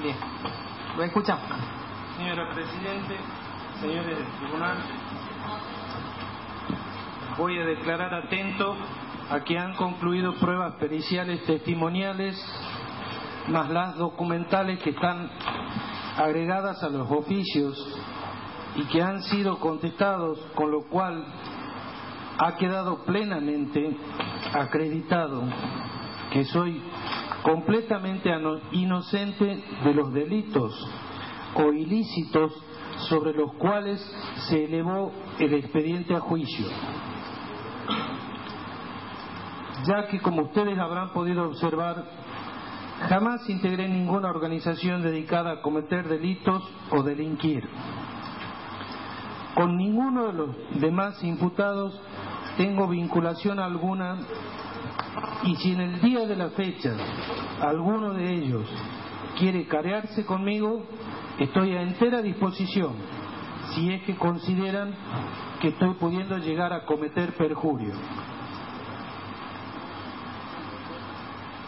Bien, lo escuchamos. Señora Presidente, señores del Tribunal, voy a declarar atento a que han concluido pruebas periciales testimoniales más las documentales que están agregadas a los oficios y que han sido contestados, con lo cual ha quedado plenamente acreditado que soy completamente inocente de los delitos o ilícitos sobre los cuales se elevó el expediente a juicio, ya que, como ustedes habrán podido observar, jamás integré ninguna organización dedicada a cometer delitos o delinquir. Con ninguno de los demás imputados tengo vinculación alguna, y si en el día de la fecha alguno de ellos quiere carearse conmigo, estoy a entera disposición, si es que consideran que estoy pudiendo llegar a cometer perjurio.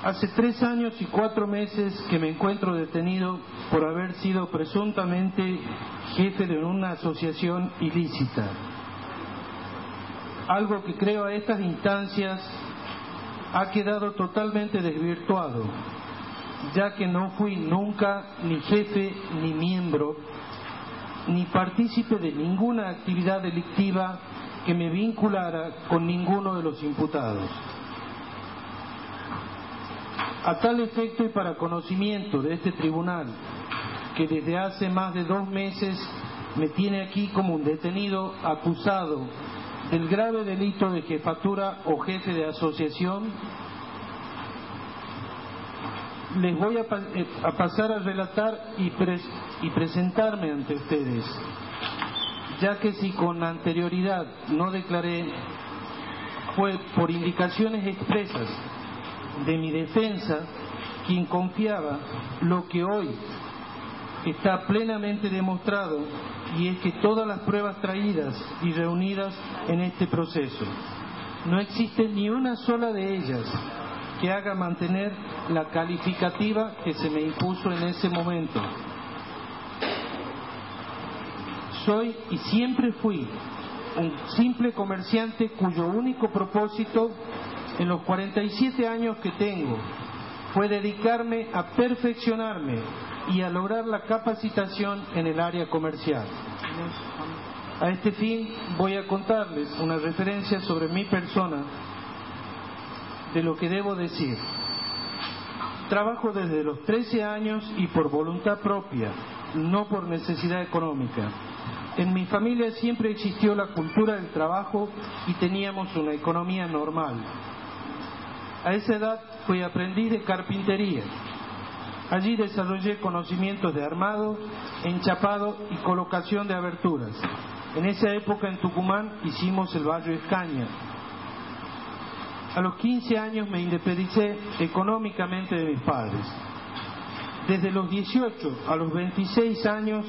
Hace 3 años y 4 meses que me encuentro detenido por haber sido presuntamente jefe de una asociación ilícita. Algo que creo a estas instancias ha quedado totalmente desvirtuado, ya que no fui nunca ni jefe, ni miembro, ni partícipe de ninguna actividad delictiva que me vinculara con ninguno de los imputados. A tal efecto y para conocimiento de este tribunal, que desde hace más de 2 meses me tiene aquí como un detenido acusado del grave delito de jefatura o jefe de asociación, les voy a pasar a relatar y presentarme ante ustedes, ya que si con anterioridad no declaré, fue por indicaciones expresas de mi defensa, quien confiaba lo que hoy está plenamente demostrado, y es que todas las pruebas traídas y reunidas en este proceso, no existe ni una sola de ellas que haga mantener la calificativa que se me impuso en ese momento. Soy y siempre fui un simple comerciante cuyo único propósito en los 47 años que tengo fue dedicarme a perfeccionarme y a lograr la capacitación en el área comercial. A este fin voy a contarles una referencia sobre mi persona de lo que debo decir. Trabajo desde los 13 años y por voluntad propia, no por necesidad económica. En mi familia siempre existió la cultura del trabajo y teníamos una economía normal. A esa edad fui aprendiz de carpintería. Allí desarrollé conocimientos de armado, enchapado y colocación de aberturas. En esa época en Tucumán hicimos el barrio Escaña. A los 15 años me independicé económicamente de mis padres. Desde los 18 a los 26 años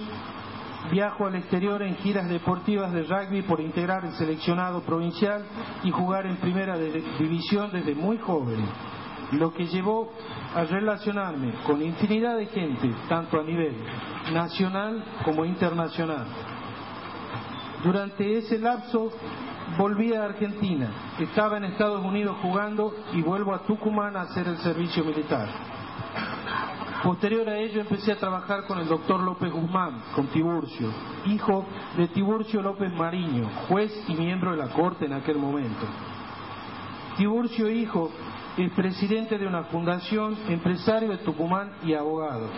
viajo al exterior en giras deportivas de rugby por integrar el seleccionado provincial y jugar en primera división desde muy joven, lo que llevó a relacionarme con infinidad de gente, tanto a nivel nacional como internacional. Durante ese lapso volví a Argentina, estaba en Estados Unidos jugando y vuelvo a Tucumán a hacer el servicio militar. Posterior a ello empecé a trabajar con el doctor López Guzmán, con Tiburcio, hijo de Tiburcio López Mariño, juez y miembro de la Corte en aquel momento. Tiburcio, hijo, es presidente de una fundación, empresario de Tucumán y abogado.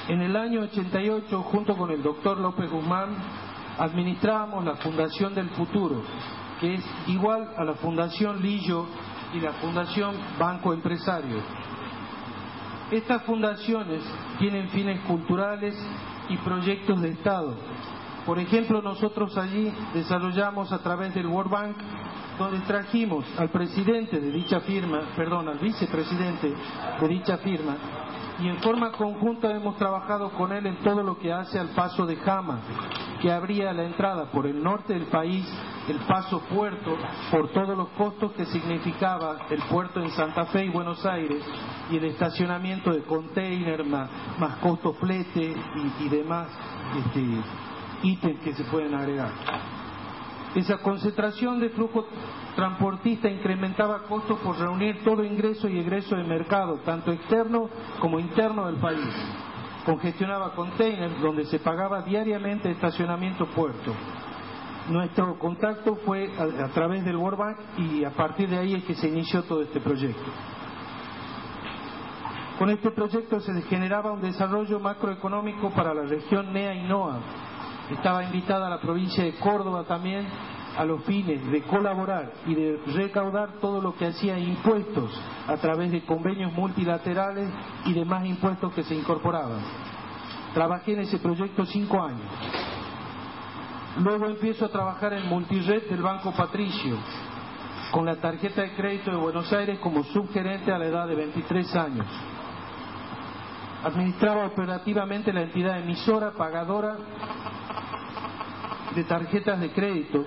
En el año 88, junto con el doctor López Guzmán, administrábamos la Fundación del Futuro, que es igual a la Fundación Lillo y la Fundación Banco Empresario. Estas fundaciones tienen fines culturales y proyectos de Estado. Por ejemplo, nosotros allí desarrollamos a través del World Bank, donde trajimos al presidente de dicha firma, al vicepresidente de dicha firma, y en forma conjunta hemos trabajado con él en todo lo que hace al paso de Jama, que abría la entrada por el norte del país, el paso puerto, por todos los costos que significaba el puerto en Santa Fe y Buenos Aires, y el estacionamiento de container, más costos flete y demás ítems que se pueden agregar. Esa concentración de flujo transportista incrementaba costos por reunir todo ingreso y egreso de mercado, tanto externo como interno del país. Congestionaba containers donde se pagaba diariamente estacionamiento puerto. Nuestro contacto fue a través del World Bank y a partir de ahí es que se inició todo este proyecto. Con este proyecto se generaba un desarrollo macroeconómico para la región NEA y NOA. Estaba invitada a la provincia de Córdoba también a los fines de colaborar y de recaudar todo lo que hacía impuestos a través de convenios multilaterales y demás impuestos que se incorporaban. Trabajé en ese proyecto 5 años. Luego empiezo a trabajar en Multired del Banco Patricio, con la tarjeta de crédito de Buenos Aires como subgerente a la edad de 23 años. Administraba operativamente la entidad emisora, pagadora de tarjetas de crédito,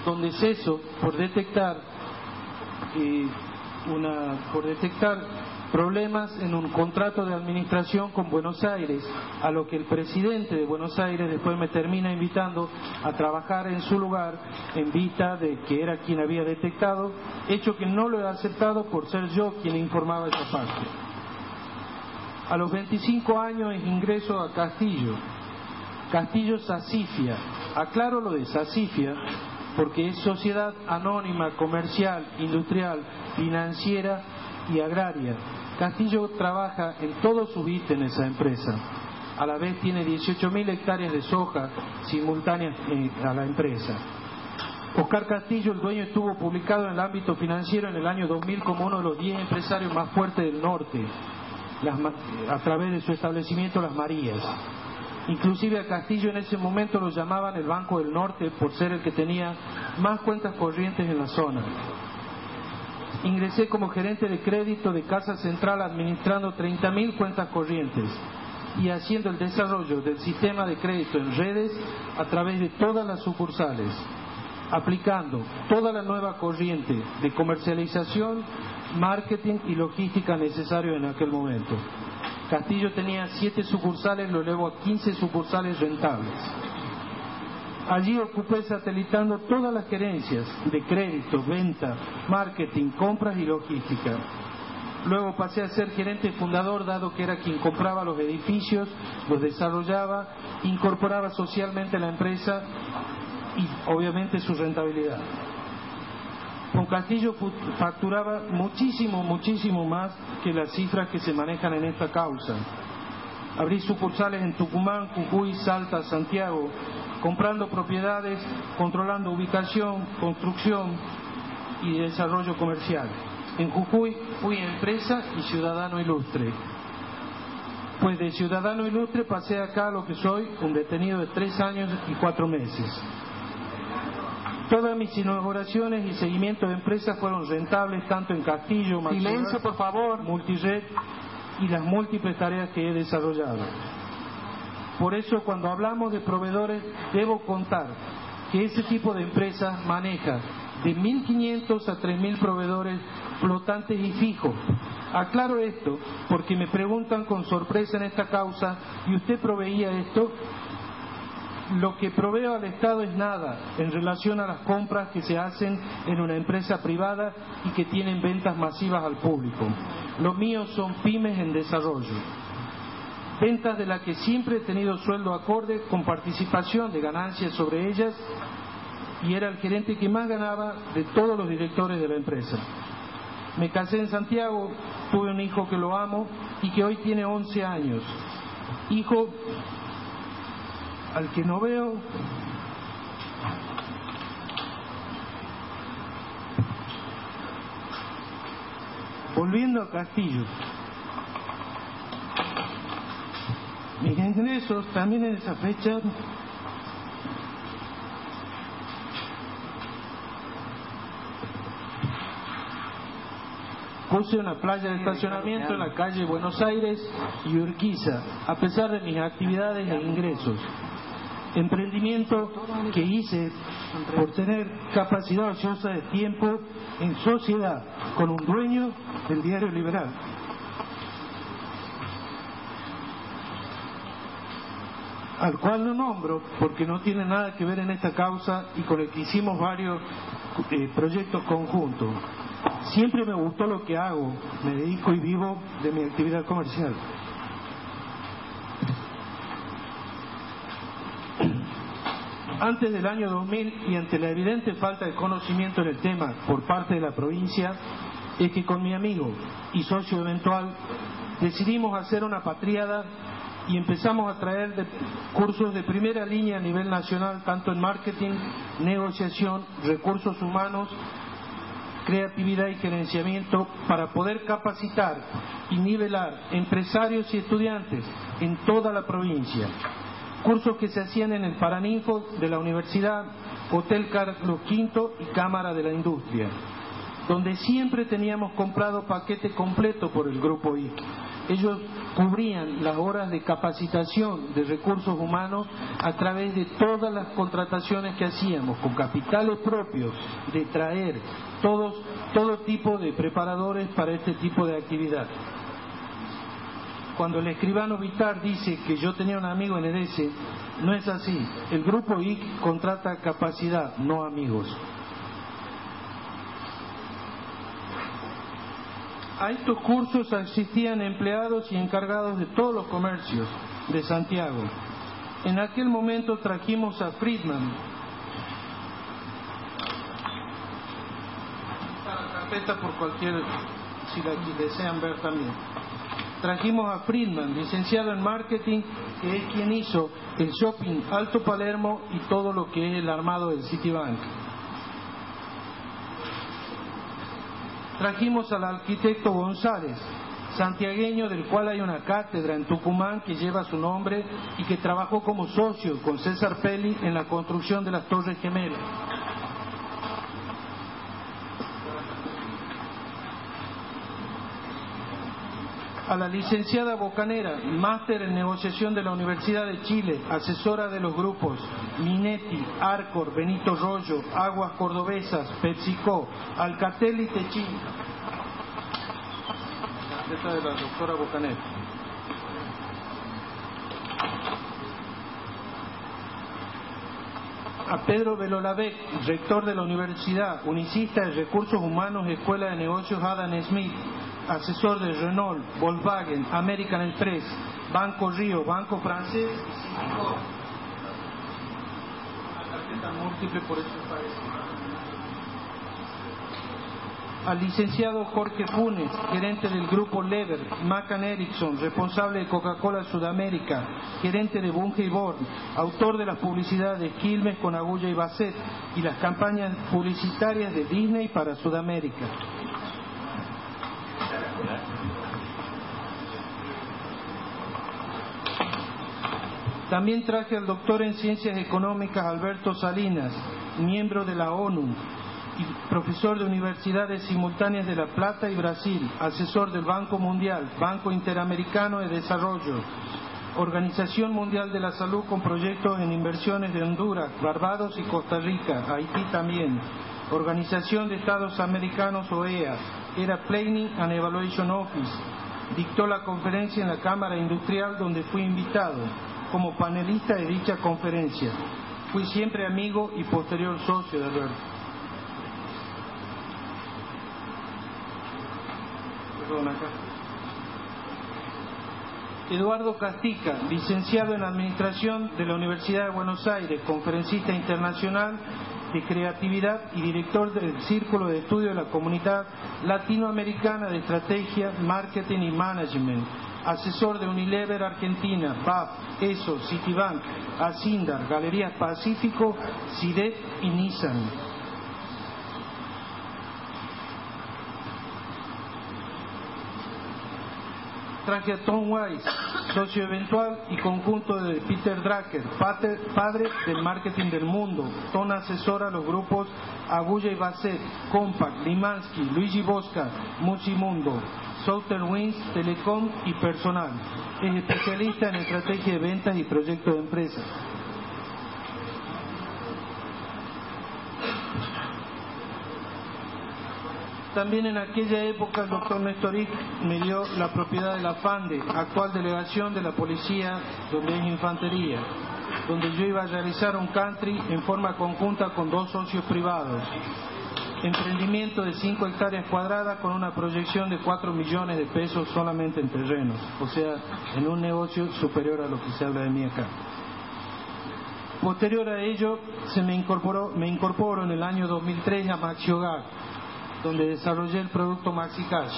donde ceso por detectar problemas en un contrato de administración con Buenos Aires, a lo que el presidente de Buenos Aires después me termina invitando a trabajar en su lugar en vista de que era quien había detectado, hecho que no lo he aceptado por ser yo quien informaba esa parte. A los 25 años ingreso a Castillo Sacifia. Aclaro lo de Sacifia porque es sociedad anónima, comercial, industrial, financiera y agraria. Castillo trabaja en todos sus ítems esa empresa. A la vez tiene 18.000 hectáreas de soja simultáneas a la empresa. Oscar Castillo, el dueño, estuvo publicado en el ámbito financiero en el año 2000 como uno de los 10 empresarios más fuertes del norte, a través de su establecimiento Las Marías. Inclusive a Castillo en ese momento lo llamaban el Banco del Norte por ser el que tenía más cuentas corrientes en la zona. Ingresé como gerente de crédito de Casa Central administrando 30.000 cuentas corrientes y haciendo el desarrollo del sistema de crédito en redes a través de todas las sucursales, aplicando toda la nueva corriente de comercialización, marketing y logística necesario en aquel momento. Castillo tenía 7 sucursales, lo elevó a 15 sucursales rentables. Allí ocupé satelitando todas las gerencias de crédito, venta, marketing, compras y logística. Luego pasé a ser gerente fundador, dado que era quien compraba los edificios, los desarrollaba, incorporaba socialmente la empresa y obviamente su rentabilidad. Con Castillo facturaba muchísimo más que las cifras que se manejan en esta causa. Abrí sucursales en Tucumán, Jujuy, Salta, Santiago, comprando propiedades, controlando ubicación, construcción y desarrollo comercial. En Jujuy fui empresa y ciudadano ilustre. Pues de ciudadano ilustre pasé acá a lo que soy, un detenido de 3 años y 4 meses. Todas mis inauguraciones y seguimiento de empresas fueron rentables tanto en Castillo, Silencio, por favor. Multired y las múltiples tareas que he desarrollado. Por eso cuando hablamos de proveedores debo contar que ese tipo de empresas maneja de 1.500 a 3.000 proveedores flotantes y fijos. Aclaro esto porque me preguntan con sorpresa en esta causa, ¿y usted proveía esto? Lo que proveo al Estado es nada en relación a las compras que se hacen en una empresa privada y que tienen ventas masivas al público. Los míos son pymes en desarrollo. Ventas de las que siempre he tenido sueldo acorde con participación de ganancias sobre ellas y era el gerente que más ganaba de todos los directores de la empresa. Me casé en Santiago, tuve un hijo que lo amo y que hoy tiene 11 años. Hijo al que no veo. Volviendo a Castillo, mis ingresos también en esa fecha puse una playa de estacionamiento en la calle Buenos Aires y Urquiza, a pesar de mis actividades e ingresos. emprendimiento que hice por tener capacidad ociosa de tiempo en sociedad con un dueño del Diario Liberal. Al cual no nombro porque no tiene nada que ver en esta causa y con el que hicimos varios proyectos conjuntos. Siempre me gustó lo que hago, me dedico y vivo de mi actividad comercial. Antes del año 2000 y ante la evidente falta de conocimiento en el tema por parte de la provincia, es que con mi amigo y socio eventual decidimos hacer una patriada y empezamos a traer cursos de primera línea a nivel nacional, tanto en marketing, negociación, recursos humanos, creatividad y gerenciamiento, para poder capacitar y nivelar empresarios y estudiantes en toda la provincia. Cursos que se hacían en el Paraninfo de la Universidad, Hotel Carlos V y Cámara de la Industria, donde siempre teníamos comprado paquete completo por el Grupo IC. Ellos cubrían las horas de capacitación de recursos humanos a través de todas las contrataciones que hacíamos, con capitales propios, de traer todo tipo de preparadores para este tipo de actividad. Cuando el escribano Vitar dice que yo tenía un amigo en EDESE, no es así. El Grupo IC contrata capacidad, no amigos. A estos cursos asistían empleados y encargados de todos los comercios de Santiago. En aquel momento trajimos a Friedman. Está la carpeta por cualquier, si la desean ver también. Trajimos a Friedman, licenciado en marketing, que es quien hizo el shopping Alto Palermo y todo lo que es el armado del Citibank. Trajimos al arquitecto González, santiagueño, del cual hay una cátedra en Tucumán que lleva su nombre y que trabajó como socio con César Pelli en la construcción de las Torres Gemelas. A la licenciada Bocanera, máster en negociación de la Universidad de Chile, asesora de los grupos Minetti, Arcor, Benito Rollo, Aguas Cordobesas, PepsiCo, Alcatel y Techín. Esta es de la doctora Bocanera. A Pedro Belolavec, rector de la Universidad, unicista de Recursos Humanos, Escuela de Negocios Adam Smith, asesor de Renault, Volkswagen, American Express, Banco Río, Banco Francés y Citicorp. Una tarjeta múltiple por estos países. Al licenciado Jorge Funes, gerente del grupo Lever, Macan Erickson, responsable de Coca-Cola Sudamérica, gerente de Bunge y Born, autor de las publicidades Quilmes con Agulla y Basset y las campañas publicitarias de Disney para Sudamérica. También traje al doctor en Ciencias Económicas Alberto Salinas, miembro de la ONU y profesor de universidades simultáneas de La Plata y Brasil, asesor del Banco Mundial, Banco Interamericano de Desarrollo, Organización Mundial de la Salud con proyectos en inversiones de Honduras, Barbados y Costa Rica, Haití también, Organización de Estados Americanos OEA, era Planning and Evaluation Office, dictó la conferencia en la Cámara Industrial donde fui invitado como panelista de dicha conferencia. Fui siempre amigo y posterior socio de Alberto. Eduardo Castica, licenciado en Administración de la Universidad de Buenos Aires, conferencista internacional de creatividad y director del Círculo de Estudio de la Comunidad Latinoamericana de Estrategia, Marketing y Management, asesor de Unilever Argentina, BAF, ESO, Citibank, Asindar, Galerías Pacífico, CIDET y Nissan. Traje a Tom Weiss, socio eventual y conjunto de Peter Drucker, padre del marketing del mundo. Tom asesora a los grupos Agulla y Basset, Compaq, Limansky, Luigi Bosca, Muchimundo, Southern Telecom y Personal. Es especialista en estrategia de ventas y proyectos de empresas. También en aquella época el doctor Nestoric me dio la propiedad de la FANDE, actual delegación de la policía, donde es infantería, donde yo iba a realizar un country en forma conjunta con 2 socios privados. Emprendimiento de 5 hectáreas cuadradas con una proyección de 4 millones de pesos solamente en terrenos, o sea, en un negocio superior a lo que se habla de mí acá. Posterior a ello, me incorporo en el año 2003 a Maxi Hogar, donde desarrollé el producto Maxi Cash.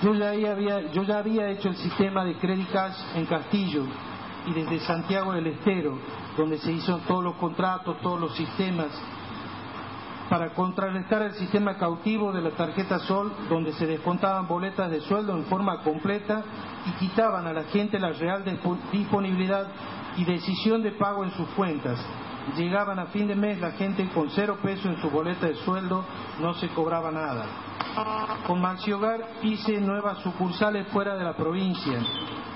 Yo ya había hecho el sistema de Credit Cash en Castillo y desde Santiago del Estero, donde se hizo todos los contratos, todos los sistemas, para contrarrestar el sistema cautivo de la tarjeta Sol, donde se descontaban boletas de sueldo en forma completa y quitaban a la gente la real disponibilidad y decisión de pago en sus cuentas. Llegaban a fin de mes la gente con 0 pesos en su boleta de sueldo, no se cobraba nada. Con Maxi Hogar hice nuevas sucursales fuera de la provincia,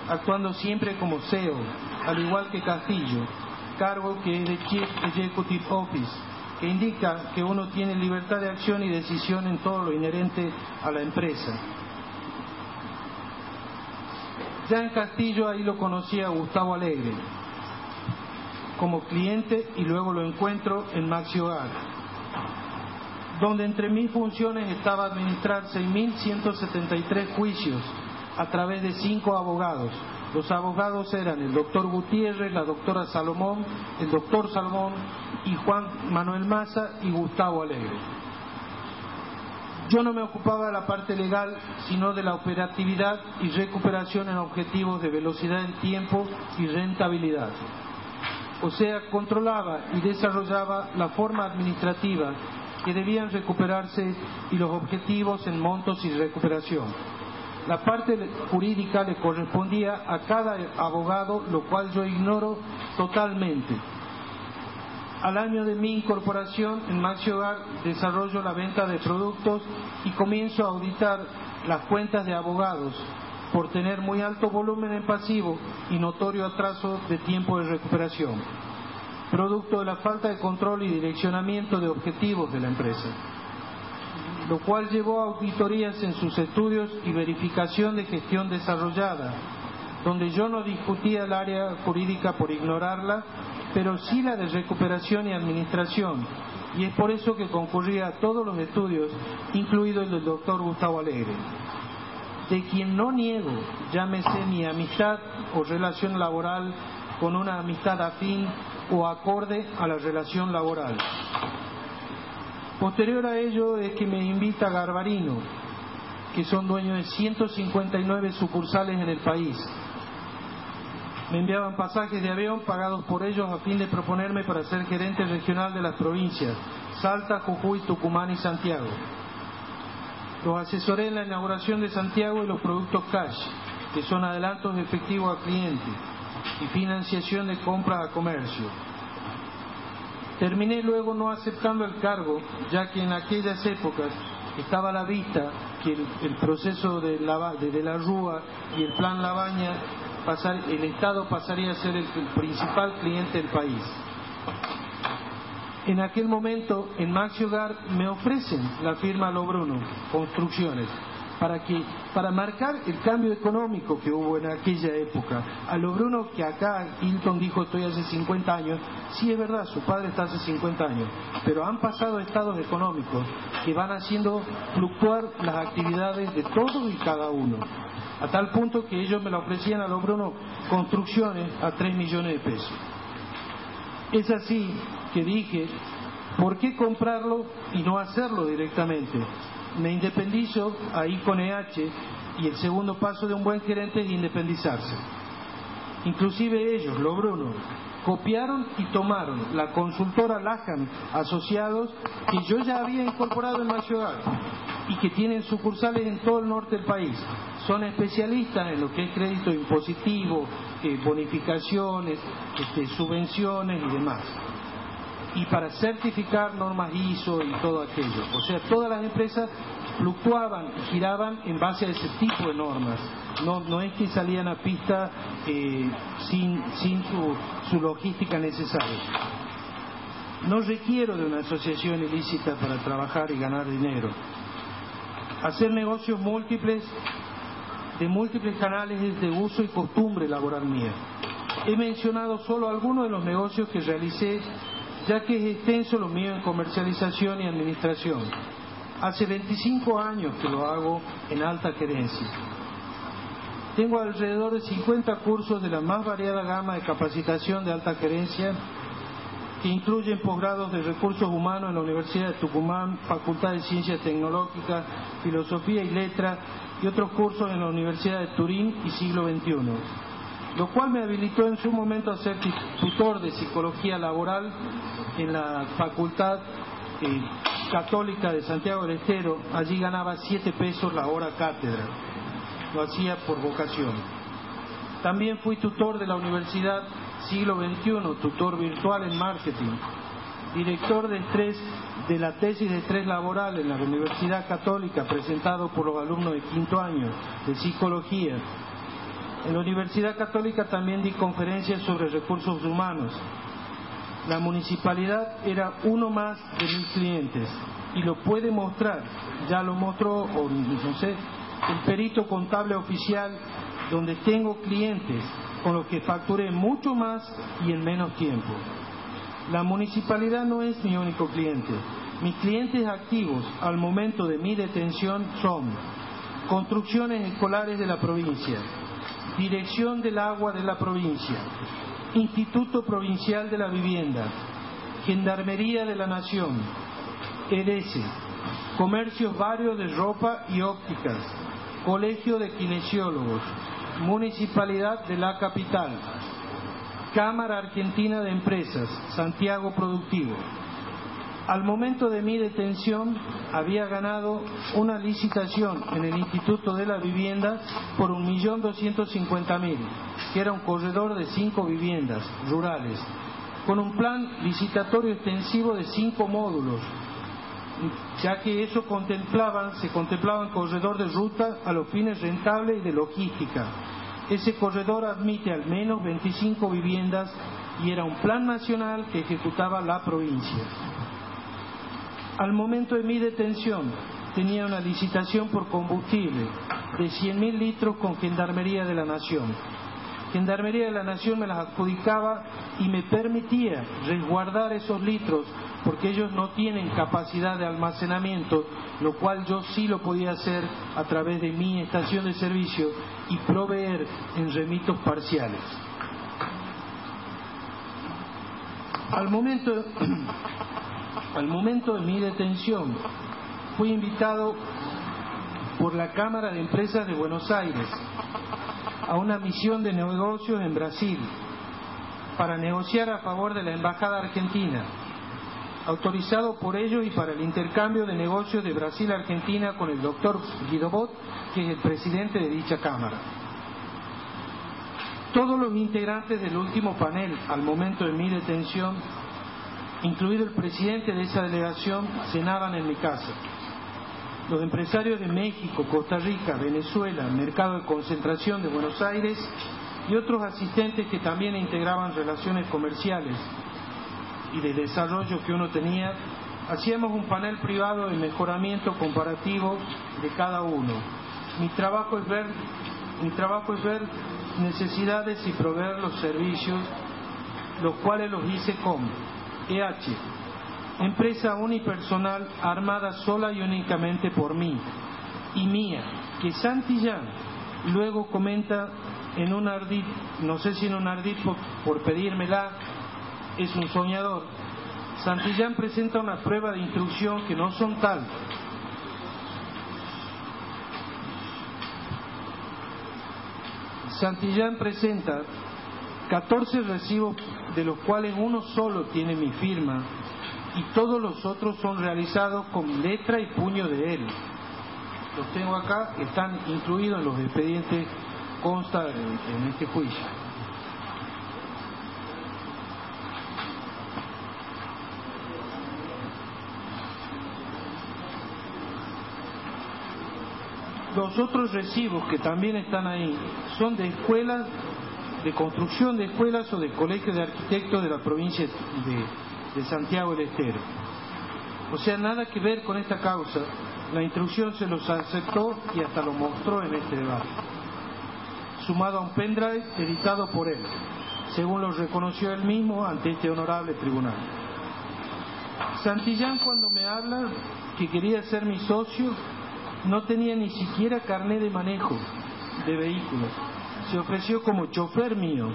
actuando siempre como CEO, al igual que Castillo, cargo que es de Chief Executive Office, que indica que uno tiene libertad de acción y decisión en todo lo inherente a la empresa. Ya en Castillo ahí lo conocí a Gustavo Alegre como cliente y luego lo encuentro en Maxi Hogar, donde entre mis funciones estaba administrar 6.173 juicios a través de 5 abogados. Los abogados eran el doctor Gutiérrez, la doctora Salomón, el doctor Salomón y Juan Manuel Maza y Gustavo Alegre. Yo no me ocupaba de la parte legal, sino de la operatividad y recuperación en objetivos de velocidad en tiempo y rentabilidad. O sea, controlaba y desarrollaba la forma administrativa que debían recuperarse y los objetivos en montos y recuperación. La parte jurídica le correspondía a cada abogado, lo cual yo ignoro totalmente. Al año de mi incorporación en Maxi Hogar desarrollo la venta de productos y comienzo a auditar las cuentas de abogados por tener muy alto volumen en pasivo y notorio atraso de tiempo de recuperación, producto de la falta de control y direccionamiento de objetivos de la empresa, lo cual llevó a auditorías en sus estudios y verificación de gestión desarrollada, donde yo no discutía el área jurídica por ignorarla, pero sí la de recuperación y administración, y es por eso que concurría a todos los estudios, incluido el del doctor Gustavo Alegre, de quien no niego, llámese mi amistad o relación laboral con una amistad afín o acorde a la relación laboral. Posterior a ello es que me invita Garbarino, que son dueños de 159 sucursales en el país. Me enviaban pasajes de avión pagados por ellos a fin de proponerme para ser gerente regional de las provincias Salta, Jujuy, Tucumán y Santiago. Los asesoré en la inauguración de Santiago y los productos cash, que son adelantos de efectivo a cliente y financiación de compras a comercio. Terminé luego no aceptando el cargo, ya que en aquellas épocas estaba a la vista que el proceso de la Rúa y el plan Labaña, el Estado pasaría a ser el principal cliente del país. En aquel momento, en Maxi Hogar me ofrecen la firma Lobruno Construcciones para marcar el cambio económico que hubo en aquella época. A Lobruno, que acá Hilton dijo estoy hace 50 años, sí es verdad, su padre está hace 50 años, pero han pasado estados económicos que van haciendo fluctuar las actividades de todos y cada uno, a tal punto que ellos me la ofrecían a Lobruno Construcciones a 3 millones de pesos. Es así que dije, ¿por qué comprarlo y no hacerlo directamente? Me independizo ahí con EH y el segundo paso de un buen gerente es independizarse. Inclusive ellos, Lobruno, copiaron y tomaron la consultora Laham Asociados, que yo ya había incorporado en Maxi Hogar y que tienen sucursales en todo el norte del país. Son especialistas en lo que es crédito impositivo, bonificaciones, subvenciones y demás. Y para certificar normas ISO y todo aquello. O sea, todas las empresas fluctuaban y giraban en base a ese tipo de normas. No es que salían a pista sin su logística necesaria. No requiero de una asociación ilícita para trabajar y ganar dinero. Hacer negocios múltiples, de múltiples canales, es de uso y costumbre laboral mía. He mencionado solo algunos de los negocios que realicé, ya que es extenso lo mío en comercialización y administración. Hace 25 años que lo hago en alta gerencia. Tengo alrededor de 50 cursos de la más variada gama de capacitación de alta gerencia, que incluyen posgrados de recursos humanos en la Universidad de Tucumán, Facultad de Ciencias Tecnológicas, Filosofía y Letras, y otros cursos en la Universidad de Turín y Siglo XXI, lo cual me habilitó en su momento a ser tutor de Psicología Laboral en la Facultad Católica de Santiago del Estero. Allí ganaba 7 pesos la hora cátedra. Lo hacía por vocación. También fui tutor de la Universidad Siglo XXI, tutor virtual en marketing, director de la tesis de estrés laboral en la Universidad Católica, presentado por los alumnos de 5º año de Psicología. En la Universidad Católica también di conferencias sobre recursos humanos. La municipalidad era uno más de mis clientes y lo puede mostrar, ya lo mostró, o no sé, el perito contable oficial, donde tengo clientes con los que facturé mucho más y en menos tiempo. La municipalidad no es mi único cliente. Mis clientes activos al momento de mi detención son Construcciones Escolares de la provincia, Dirección del Agua de la provincia, Instituto Provincial de la Vivienda, Gendarmería de la Nación, EDESE, Comercios Varios de Ropa y Ópticas, Colegio de Kinesiólogos, Municipalidad de la Capital, Cámara Argentina de Empresas, Santiago Productivo. Al momento de mi detención había ganado una licitación en el Instituto de la Vivienda por 1.250.000, que era un corredor de 5 viviendas rurales, con un plan licitatorio extensivo de 5 módulos, ya que eso se contemplaban corredor de ruta a los fines rentables y de logística. Ese corredor admite al menos 25 viviendas y era un plan nacional que ejecutaba la provincia. Al momento de mi detención tenía una licitación por combustible de 100.000 litros con Gendarmería de la Nación. Gendarmería de la Nación me las adjudicaba y me permitía resguardar esos litros porque ellos no tienen capacidad de almacenamiento, lo cual yo sí lo podía hacer a través de mi estación de servicio y proveer en remitos parciales. Al momento de mi detención fui invitado por la Cámara de Empresas de Buenos Aires a una misión de negocios en Brasil para negociar a favor de la Embajada Argentina, autorizado por ellos y para el intercambio de negocios de Brasil a Argentina con el doctor Guido Bot, que es el presidente de dicha Cámara. Todos los integrantes del último panel, al momento de mi detención, incluido el presidente de esa delegación, cenaban en mi casa. Los empresarios de México, Costa Rica, Venezuela, Mercado de Concentración de Buenos Aires y otros asistentes que también integraban relaciones comerciales y de desarrollo que uno tenía, hacíamos un panel privado de mejoramiento comparativo de cada uno. Mi trabajo es ver necesidades y proveer los servicios, los cuales los hice con EH, empresa unipersonal armada sola y únicamente por mí, y mía, que Santillán luego comenta en un ardid, no sé si en un ardid por pedírmela, es un soñador. Santillán presenta una prueba de instrucción que no son tal. Santillán presenta 14 recibos, de los cuales uno solo tiene mi firma y todos los otros son realizados con letra y puño de él. Los tengo acá, están incluidos en los expedientes, consta en este juicio. Los otros recibos que también están ahí son de escuelas, de construcción de escuelas o de colegios de arquitectos de la provincia de Santiago del Estero. O sea, nada que ver con esta causa. La instrucción se los aceptó y hasta lo mostró en este debate, sumado a un pendrive editado por él, según lo reconoció él mismo ante este honorable tribunal. Santillán, cuando me habla que quería ser mi socio, no tenía ni siquiera carné de manejo de vehículos. Se ofreció como chofer mío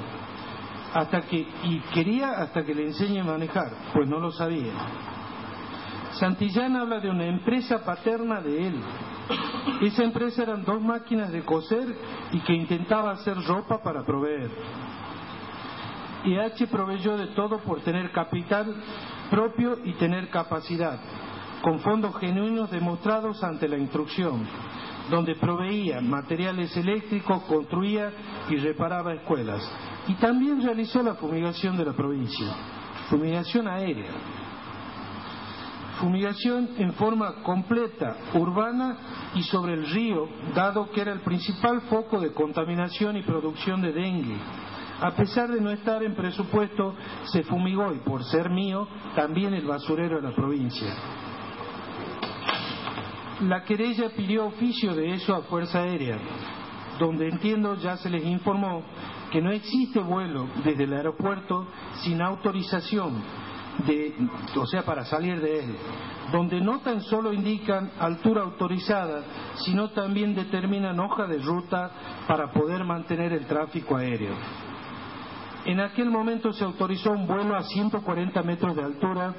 hasta que le enseñe a manejar, pues no lo sabía. Santillán habla de una empresa paterna de él. Esa empresa eran 2 máquinas de coser y que intentaba hacer ropa para proveer. IH proveyó de todo por tener capital propio y tener capacidad, con fondos genuinos demostrados ante la instrucción, donde proveía materiales eléctricos, construía y reparaba escuelas. Y también realizó la fumigación de la provincia, fumigación aérea, fumigación en forma completa, urbana y sobre el río, dado que era el principal foco de contaminación y producción de dengue. A pesar de no estar en presupuesto, se fumigó y, por ser mío, también el basurero de la provincia. La querella pidió oficio de eso a Fuerza Aérea, donde entiendo ya se les informó que no existe vuelo desde el aeropuerto sin autorización, para salir de él, donde no tan solo indican altura autorizada, sino también determinan hoja de ruta para poder mantener el tráfico aéreo. En aquel momento se autorizó un vuelo a 140 metros de altura,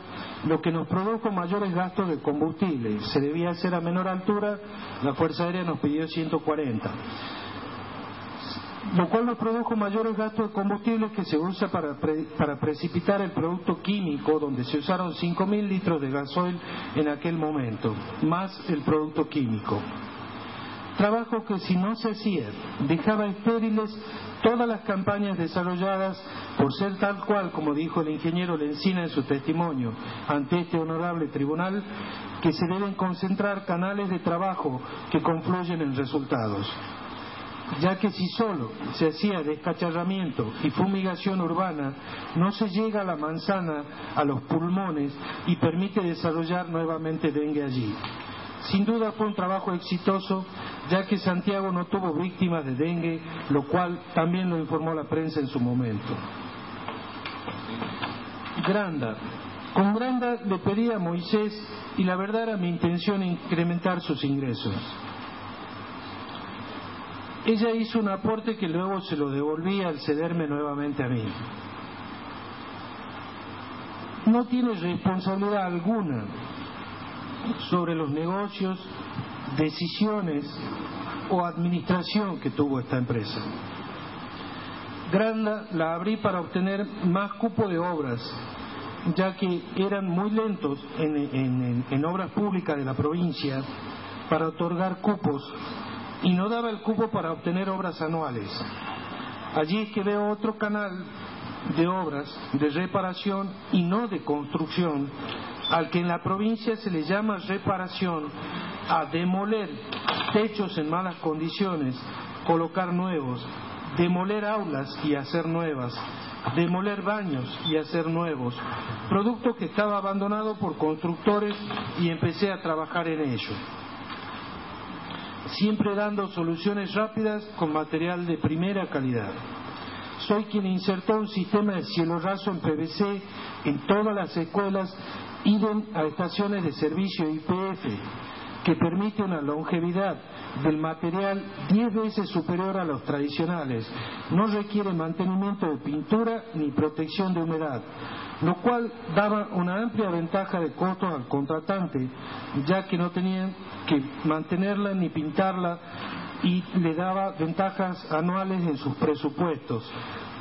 lo que nos produjo mayores gastos de combustible. Se debía hacer a menor altura, la Fuerza Aérea nos pidió 140. Lo cual nos produjo mayores gastos de combustible que se usa para precipitar el producto químico, donde se usaron 5.000 litros de gasoil en aquel momento, más el producto químico. Trabajo que, si no se hacía, dejaba estériles todas las campañas desarrolladas por ser tal cual, como dijo el ingeniero Lencina en su testimonio ante este honorable tribunal, que se deben concentrar canales de trabajo que confluyen en resultados, ya que si solo se hacía descacharramiento y fumigación urbana, no se llega a la manzana, a los pulmones, y permite desarrollar nuevamente dengue allí. Sin duda fue un trabajo exitoso, ya que Santiago no tuvo víctimas de dengue, lo cual también lo informó la prensa en su momento. Granda. Con Granda le pedí a Moisés, y la verdad era mi intención, incrementar sus ingresos. Ella hizo un aporte que luego se lo devolví al cederme nuevamente a mí. No tiene responsabilidad alguna sobre los negocios, decisiones o administración que tuvo esta empresa. Granda la abrí para obtener más cupo de obras, ya que eran muy lentos en obras públicas de la provincia para otorgar cupos, y no daba el cupo para obtener obras anuales. Allí es que veo otro canal de obras de reparación y no de construcción, al que en la provincia se le llama reparación a demoler techos en malas condiciones, colocar nuevos, demoler aulas y hacer nuevas, demoler baños y hacer nuevos, producto que estaba abandonado por constructores, y empecé a trabajar en ello, siempre dando soluciones rápidas con material de primera calidad. Soy quien insertó un sistema de cielo raso en PVC en todas las escuelas, idem a estaciones de servicio IPF, que permite una longevidad del material 10 veces superior a los tradicionales. No requiere mantenimiento de pintura ni protección de humedad, lo cual daba una amplia ventaja de costos al contratante, ya que no tenían que mantenerla ni pintarla, y le daba ventajas anuales en sus presupuestos.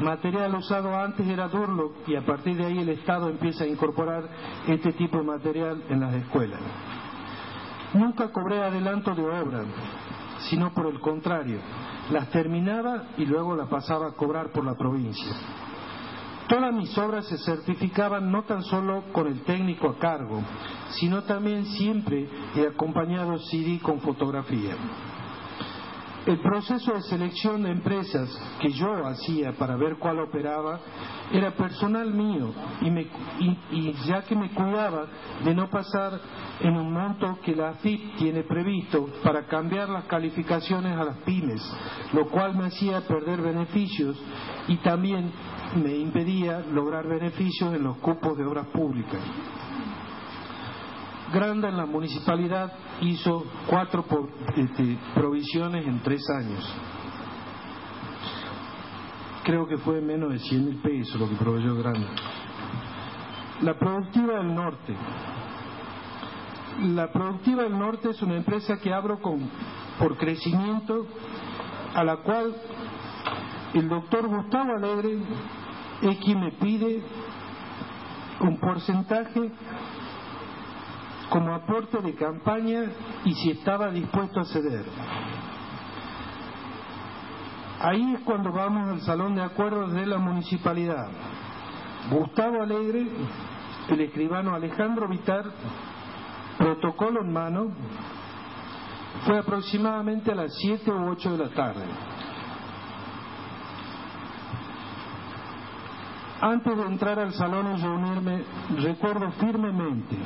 Material usado antes era Durlock, y a partir de ahí el Estado empieza a incorporar este tipo de material en las escuelas. Nunca cobré adelanto de obra, sino por el contrario, las terminaba y luego las pasaba a cobrar por la provincia. Todas mis obras se certificaban no tan solo con el técnico a cargo, sino también siempre he acompañado CD con fotografía. El proceso de selección de empresas que yo hacía para ver cuál operaba era personal mío y ya que me cuidaba de no pasar en un monto que la AFIP tiene previsto para cambiar las calificaciones a las pymes, lo cual me hacía perder beneficios y también me impedía lograr beneficios en los cupos de obras públicas. Granda en la municipalidad hizo 4 provisiones en 3 años. Creo que fue menos de 100.000 pesos lo que proveyó Granda. La Productiva del Norte. La Productiva del Norte es una empresa que abro por crecimiento, a la cual el doctor Gustavo Alegre es quien me pide un porcentaje como aporte de campaña y si estaba dispuesto a ceder. Ahí es cuando vamos al salón de acuerdos de la municipalidad. Gustavo Alegre, el escribano Alejandro Vitar, protocolo en mano. Fue aproximadamente a las 7 u 8 de la tarde. Antes de entrar al salón y reunirme, recuerdo firmemente,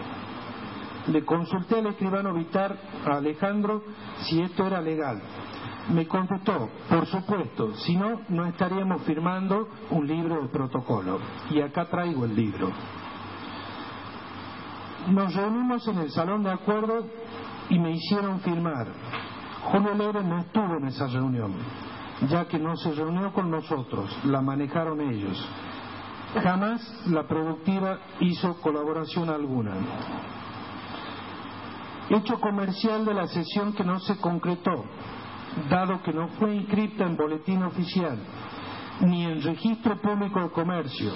le consulté al escribano Vitar, a Alejandro, si esto era legal. Me contestó, por supuesto, si no, no estaríamos firmando un libro de protocolo. Y acá traigo el libro. Nos reunimos en el salón de acuerdo y me hicieron firmar. Julio Alegre no estuvo en esa reunión, ya que no se reunió con nosotros, la manejaron ellos. Jamás la Productiva hizo colaboración alguna. Hecho comercial de la sesión que no se concretó, dado que no fue inscripta en boletín oficial ni en registro público de comercio,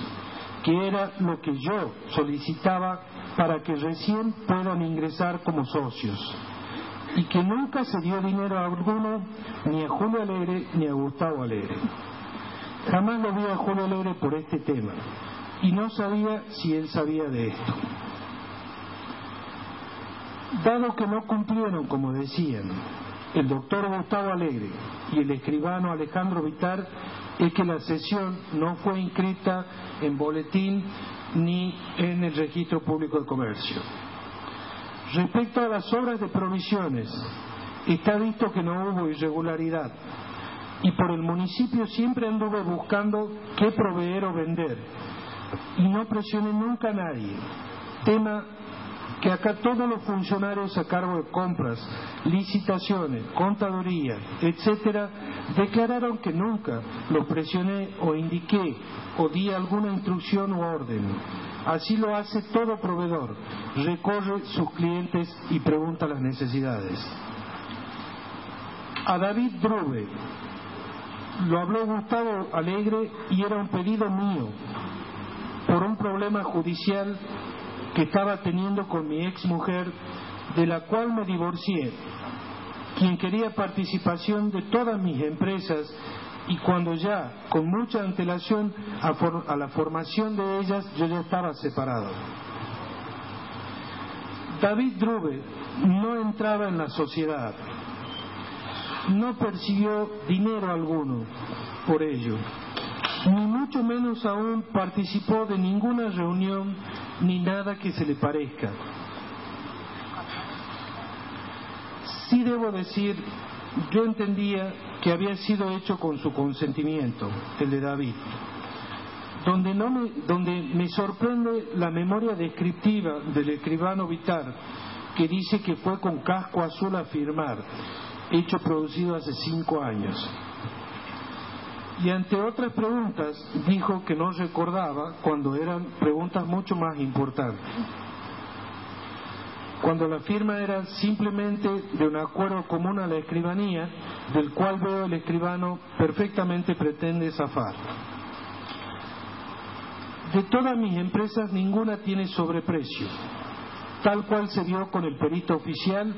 que era lo que yo solicitaba para que recién puedan ingresar como socios, y que nunca se dio dinero alguno ni a Julio Alegre ni a Gustavo Alegre. Jamás lo vi a Julio Alegre por este tema y no sabía si él sabía de esto. Dado que no cumplieron, como decían, el doctor Gustavo Alegre y el escribano Alejandro Vitar, es que la sesión no fue inscrita en boletín ni en el registro público de comercio. Respecto a las obras de provisiones, está visto que no hubo irregularidad y por el municipio siempre anduve buscando qué proveer o vender y no presioné nunca a nadie, tema que acá todos los funcionarios a cargo de compras, licitaciones, contaduría, etcétera, declararon que nunca los presioné o indiqué o di alguna instrucción u orden. Así lo hace todo proveedor, recorre sus clientes y pregunta las necesidades. A David Drube lo habló Gustavo Alegre y era un pedido mío por un problema judicial que estaba teniendo con mi ex mujer, de la cual me divorcié, quien quería participación de todas mis empresas, y cuando ya, con mucha antelación a la formación de ellas, yo ya estaba separado. David Drube no entraba en la sociedad, no percibió dinero alguno por ello, ni mucho menos aún participó de ninguna reunión ni nada que se le parezca. Sí debo decir, yo entendía que había sido hecho con su consentimiento, el de David, donde me sorprende la memoria descriptiva del escribano Vitar, que dice que fue con casco azul a firmar, hecho producido hace 5 años. Y ante otras preguntas dijo que no recordaba cuando eran preguntas mucho más importantes, cuando la firma era simplemente de un acuerdo común a la escribanía, del cual veo el escribano perfectamente pretende zafar. De todas mis empresas ninguna tiene sobreprecio, tal cual se vio con el perito oficial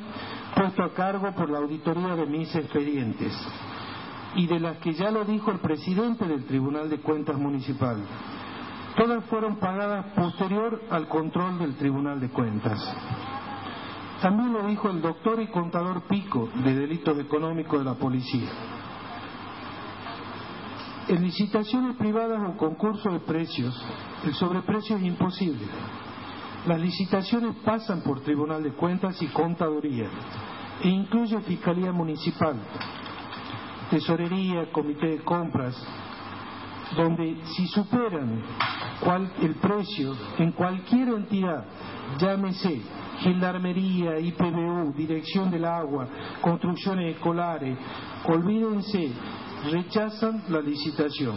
puesto a cargo por la auditoría de mis expedientes, y de las que ya lo dijo el presidente del Tribunal de Cuentas Municipal. Todas fueron pagadas posterior al control del Tribunal de Cuentas. También lo dijo el doctor y contador Pico, de delitos económicos de la policía. En licitaciones privadas o concursos de precios, el sobreprecio es imposible. Las licitaciones pasan por Tribunal de Cuentas y Contaduría, e incluye Fiscalía Municipal, Tesorería, Comité de Compras, donde si superan el precio en cualquier entidad, llámese Gendarmería, IPBU, Dirección del Agua, Construcciones Escolares, olvídense, rechazan la licitación.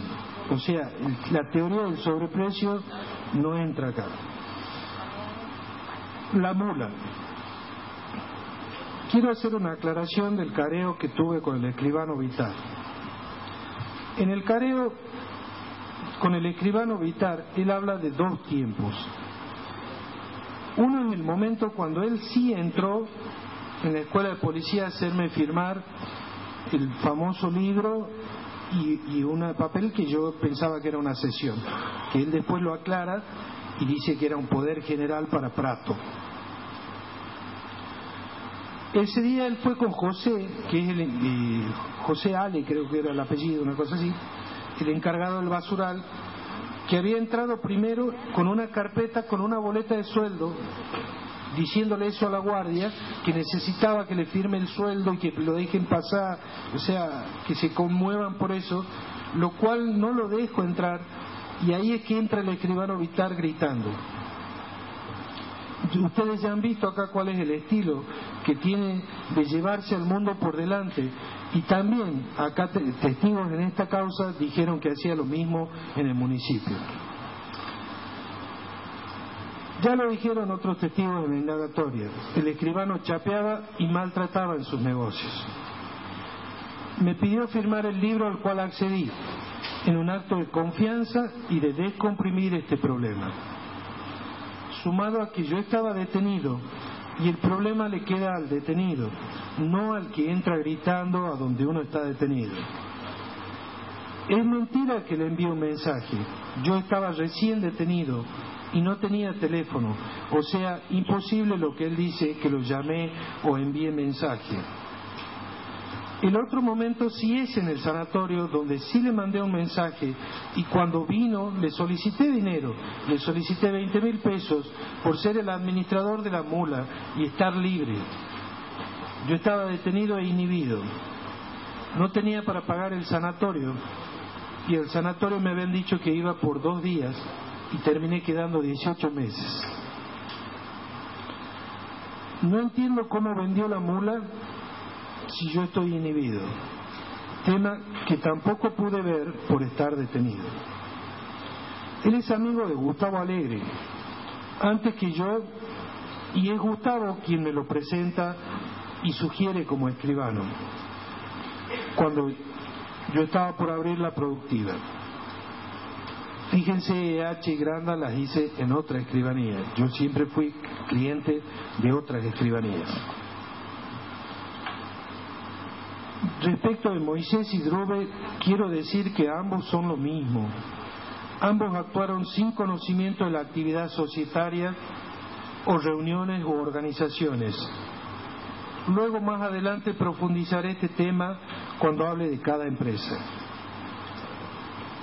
O sea, la teoría del sobreprecio no entra acá. La mula. Quiero hacer una aclaración del careo que tuve con el escribano Vitar. En el careo con el escribano Vitar, él habla de dos tiempos. Uno en el momento cuando él sí entró en la escuela de policía a hacerme firmar el famoso libro y un papel que yo pensaba que era una sesión, que él después lo aclara y dice que era un poder general para Prato. Ese día él fue con José, que es José Ale, creo que era el apellido, una cosa así, el encargado del basural, que había entrado primero con una carpeta, con una boleta de sueldo, diciéndole eso a la guardia, que necesitaba que le firme el sueldo y que lo dejen pasar, o sea, que se conmuevan por eso, lo cual no lo dejo entrar, y ahí es que entra el escribano Vitar gritando. Ustedes ya han visto acá cuál es el estilo que tiene de llevarse al mundo por delante, y también acá testigos en esta causa dijeron que hacía lo mismo en el municipio. Ya lo dijeron otros testigos en la indagatoria, el escribano chapeaba y maltrataba en sus negocios. Me pidió firmar el libro al cual accedí, en un acto de confianza y de descomprimir este problema. Sumado a que yo estaba detenido y el problema le queda al detenido, no al que entra gritando a donde uno está detenido. Es mentira que le envíe un mensaje. Yo estaba recién detenido y no tenía teléfono, o sea, imposible lo que él dice, que lo llamé o envié mensaje. El otro momento sí es en el sanatorio, donde sí le mandé un mensaje, y cuando vino le solicité dinero, le solicité 20.000 pesos por ser el administrador de la mula y estar libre. Yo estaba detenido e inhibido, no tenía para pagar el sanatorio, y el sanatorio me habían dicho que iba por 2 días y terminé quedando 18 meses. No entiendo cómo vendió la mula si yo estoy inhibido, tema que tampoco pude ver por estar detenido. Él es amigo de Gustavo Alegre, antes que yo, y es Gustavo quien me lo presenta y sugiere como escribano, cuando yo estaba por abrir la productiva. Fíjense, H y Granda las hice en otra escribanía, yo siempre fui cliente de otras escribanías. Respecto de Moisés y Drube, quiero decir que ambos son lo mismo. Ambos actuaron sin conocimiento de la actividad societaria o reuniones o organizaciones. Luego, más adelante, profundizaré este tema cuando hable de cada empresa.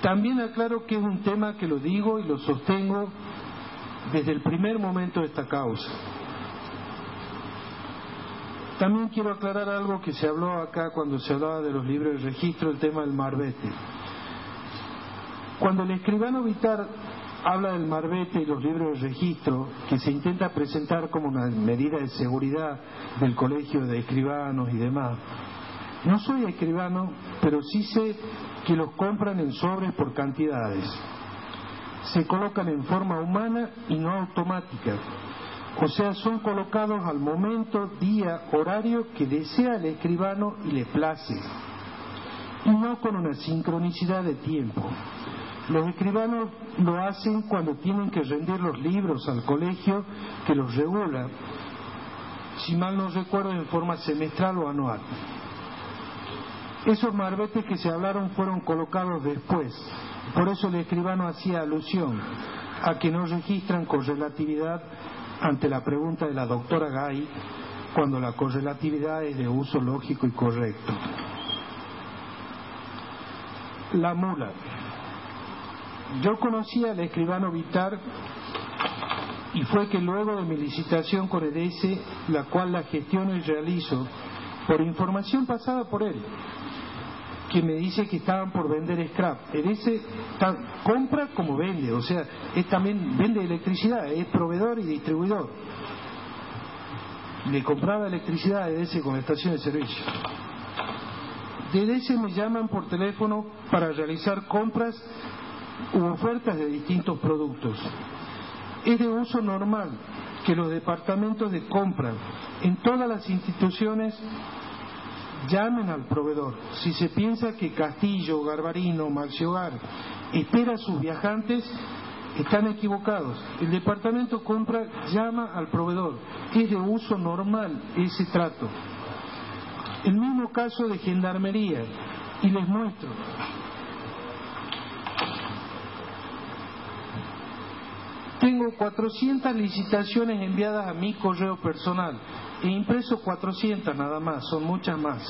También aclaro que es un tema que lo digo y lo sostengo desde el primer momento de esta causa. También quiero aclarar algo que se habló acá cuando se hablaba de los libros de registro, el tema del marbete. Cuando el escribano Vitar habla del marbete y los libros de registro, que se intenta presentar como una medida de seguridad del colegio de escribanos y demás, no soy escribano, pero sí sé que los compran en sobres por cantidades. Se colocan en forma humana y no automática. O sea, son colocados al momento, día, horario que desea el escribano y le place, y no con una sincronicidad de tiempo. Los escribanos lo hacen cuando tienen que rendir los libros al colegio que los regula, si mal no recuerdo, en forma semestral o anual. Esos marbetes que se hablaron fueron colocados después, por eso el escribano hacía alusión a que no registran con relatividad ante la pregunta de la doctora Gay cuando la correlatividad es de uso lógico y correcto. La mula. Yo conocí al escribano Vitar y fue que luego de mi licitación con EDESE, la cual la gestiono y realizo por información pasada por él, que me dice que estaban por vender scrap. EDESE compra como vende, o sea, también vende electricidad, es proveedor y distribuidor. Le compraba electricidad a EDESE con estación de servicio. De EDESE me llaman por teléfono para realizar compras u ofertas de distintos productos. Es de uso normal que los departamentos de compra en todas las instituciones llamen al proveedor. Si se piensa que Castillo, Garbarino, Maxi Hogar espera a sus viajantes, están equivocados. El departamento compra llama al proveedor. Es de uso normal ese trato. El mismo caso de Gendarmería, y les muestro. Tengo 400 licitaciones enviadas a mi correo personal. He impreso 400 nada más, son muchas más.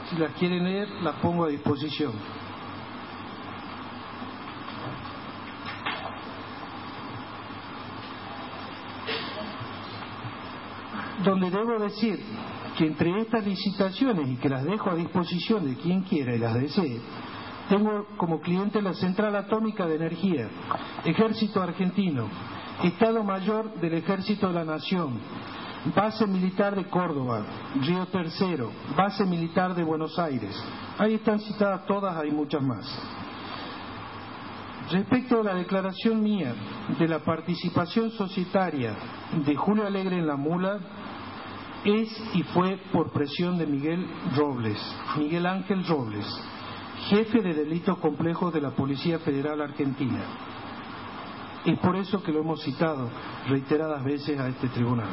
Si las quieren leer, las pongo a disposición. Donde debo decir que entre estas licitaciones, y que las dejo a disposición de quien quiera y las desee, tengo como cliente la Central Atómica de Energía, Ejército Argentino, Estado Mayor del Ejército de la Nación, Base Militar de Córdoba, Río Tercero, Base Militar de Buenos Aires. Ahí están citadas todas, hay muchas más. Respecto a la declaración mía de la participación societaria de Julio Alegre en la Mula, es y fue por presión de Miguel Ángel Robles, jefe de delitos complejos de la Policía Federal Argentina. Es por eso que lo hemos citado reiteradas veces a este tribunal.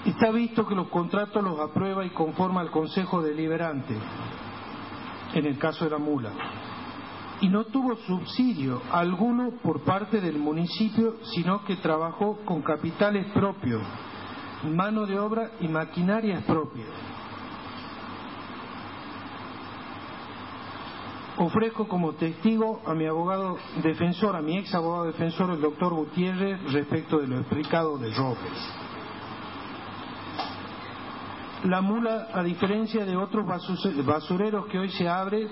Está visto que los contratos los aprueba y conforma el Consejo Deliberante, en el caso de la Mula, y no tuvo subsidio alguno por parte del municipio, sino que trabajó con capitales propios, mano de obra y maquinarias propias. Ofrezco como testigo a mi abogado defensor, a mi ex abogado defensor, el doctor Gutiérrez, respecto de lo explicado de Robles. La Mula, a diferencia de otros basureros que hoy se abre,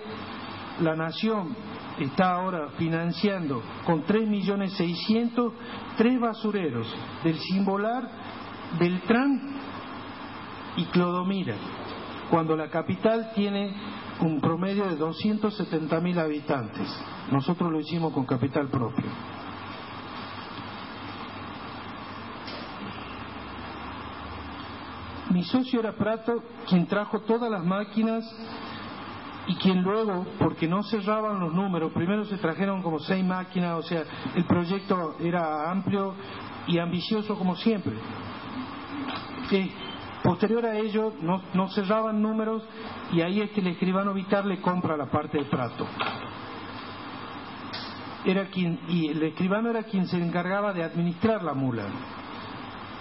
la Nación está ahora financiando con 3.600.000 3 basureros del Simbolar, Beltrán y Clodomira, cuando la capital tiene un promedio de 270.000 habitantes. Nosotros lo hicimos con capital propio. Mi socio era Prato, quien trajo todas las máquinas y quien luego, porque no cerraban los números, primero se trajeron como 6 máquinas, o sea, el proyecto era amplio y ambicioso como siempre. Posterior a ello no cerraban números y ahí es que el escribano Vitar le compra la parte de Prato. Y el escribano era quien se encargaba de administrar la Mula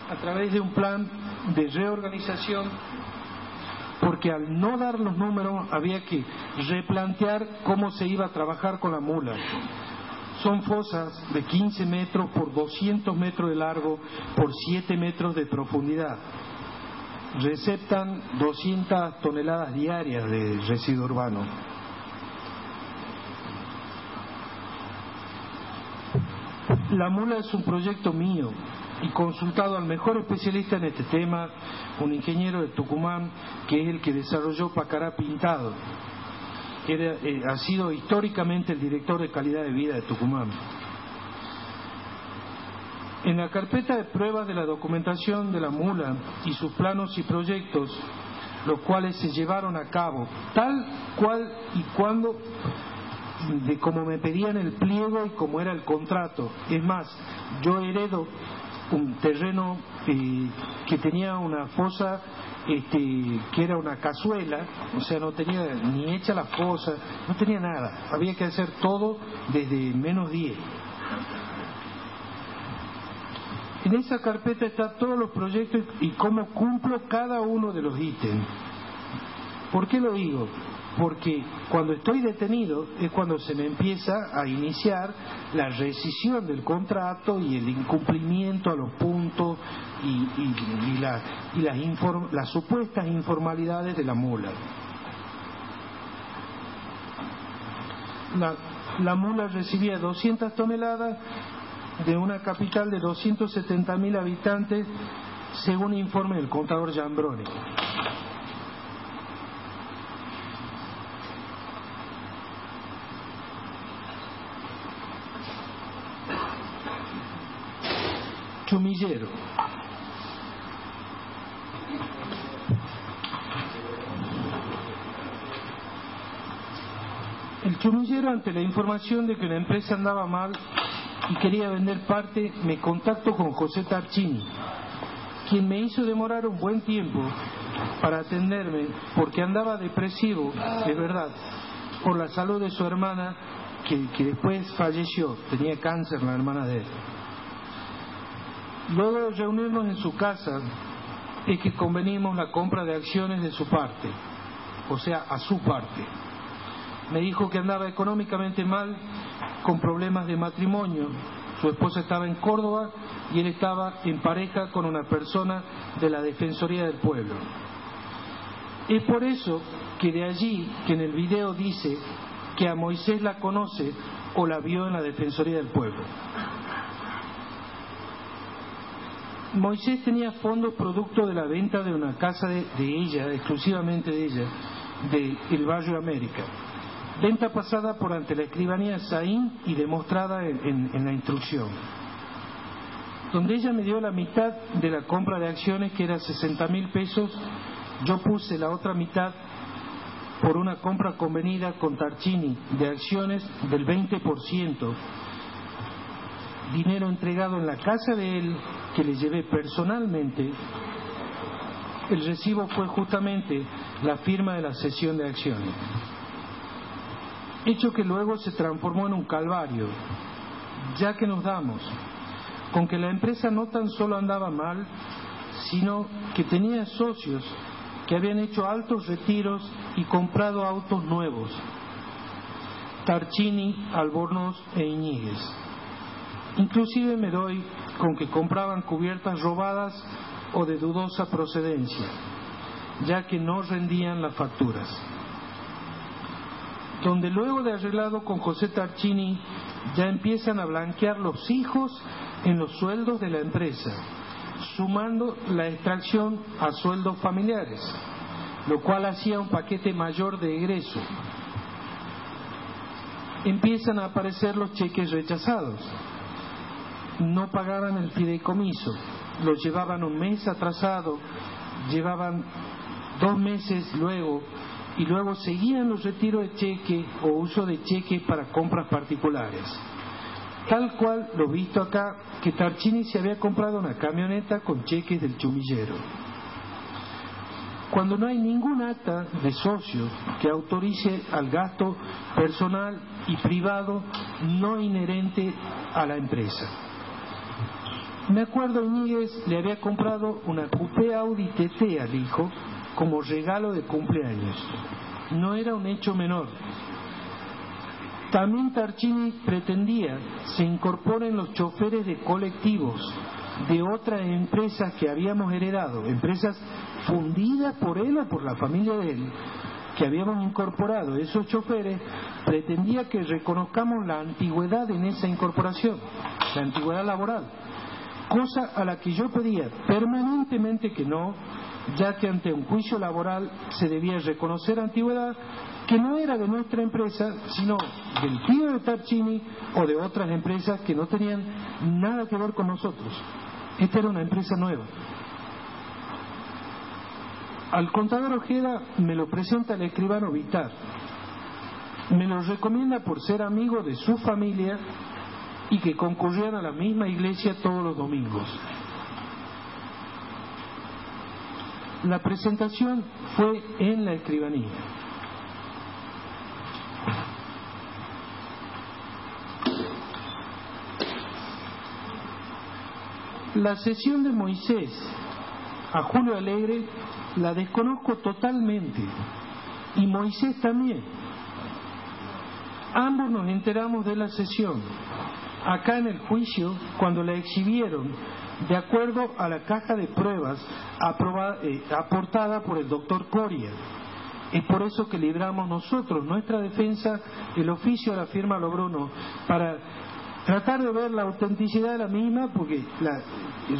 a través de un plan de reorganización, porque al no dar los números había que replantear cómo se iba a trabajar con la Mula. Son fosas de 15 metros por 200 metros de largo por 7 metros de profundidad. Receptan 200 toneladas diarias de residuo urbano. La Mula es un proyecto mío y consultado al mejor especialista en este tema, un ingeniero de Tucumán, que es el que desarrolló Pacará Pintado, que ha sido históricamente el director de calidad de vida de Tucumán. En la carpeta de pruebas de la documentación de la Mula y sus planos y proyectos, los cuales se llevaron a cabo tal cual y cuando de como me pedían el pliego y como era el contrato. Es más, yo heredo un terreno que tenía una fosa que era una cazuela, o sea, no tenía ni hecha la fosa, no tenía nada, había que hacer todo desde -10. En esa carpeta están todos los proyectos y cómo cumplo cada uno de los ítems. ¿Por qué lo digo? Porque cuando estoy detenido es cuando se me empieza a iniciar la rescisión del contrato y el incumplimiento a los puntos y las supuestas informalidades de la mula. La mula recibía 200 toneladas de una capital de 270.000 habitantes, según informe del contador Jambroni. Chumillero. El chumillero, ante la información de que la empresa andaba mal y quería vender parte, me contactó con José Tarchini, quien me hizo demorar un buen tiempo para atenderme porque andaba depresivo, de verdad, por la salud de su hermana que después falleció, tenía cáncer la hermana de él. Luego de reunirnos en su casa es que convenimos la compra de acciones de su parte, o sea, a su parte. Me dijo que andaba económicamente mal, con problemas de matrimonio. Su esposa estaba en Córdoba y él estaba en pareja con una persona de la Defensoría del Pueblo. Es por eso que de allí que en el video dice que a Moisés la conoce o la vio en la Defensoría del Pueblo. Moisés tenía fondos producto de la venta de una casa de ella, exclusivamente de ella, del barrio América. Venta pasada por ante la escribanía Saín y demostrada en la instrucción, donde ella me dio la mitad de la compra de acciones, que era 60.000 pesos. Yo puse la otra mitad por una compra convenida con Tarchini de acciones del 20%, dinero entregado en la casa de él, que le llevé personalmente. El recibo fue justamente la firma de la cesión de acciones, hecho que luego se transformó en un calvario, ya que nos damos con que la empresa no tan solo andaba mal, sino que tenía socios que habían hecho altos retiros y comprado autos nuevos: Tarchini, Albornoz e Iñiguez. Inclusive me doy con que compraban cubiertas robadas o de dudosa procedencia, ya que no rendían las facturas. Donde luego de arreglado con José Tarchini ya empiezan a blanquear los hijos en los sueldos de la empresa, sumando la extracción a sueldos familiares, lo cual hacía un paquete mayor de egreso. Empiezan a aparecer los cheques rechazados. No pagaban el fideicomiso, lo llevaban un mes atrasado, llevaban 2 meses luego, y luego seguían los retiros de cheque o uso de cheque para compras particulares. Tal cual lo visto acá, que Tarchini se había comprado una camioneta con cheques del chumillero, cuando no hay ningún acta de socio que autorice al gasto personal y privado no inherente a la empresa. Me acuerdo, Iñiguez le había comprado una coupé Audi TT al hijo como regalo de cumpleaños. No era un hecho menor. También Tarchini pretendía se incorporen los choferes de colectivos de otras empresas que habíamos heredado, empresas fundidas por él o por la familia de él, que habíamos incorporado. Esos choferes pretendía que reconozcamos la antigüedad en esa incorporación, la antigüedad laboral, cosa a la que yo pedía permanentemente que no, ya que ante un juicio laboral se debía reconocer antigüedad que no era de nuestra empresa, sino del tío de Tarchini o de otras empresas que no tenían nada que ver con nosotros. Esta era una empresa nueva. Al contador Ojeda me lo presenta el escribano Vitar. Me lo recomienda por ser amigo de su familia y que concurrían a la misma iglesia todos los domingos. La presentación fue en la escribanía. La cesión de Moisés a Julio Alegre la desconozco totalmente, y Moisés también. Ambos nos enteramos de la cesión acá en el juicio cuando la exhibieron de acuerdo a la caja de pruebas aportada por el doctor Coria. Es por eso que libramos nosotros nuestra defensa, el oficio a la firma Lobruno, para tratar de ver la autenticidad de la misma, porque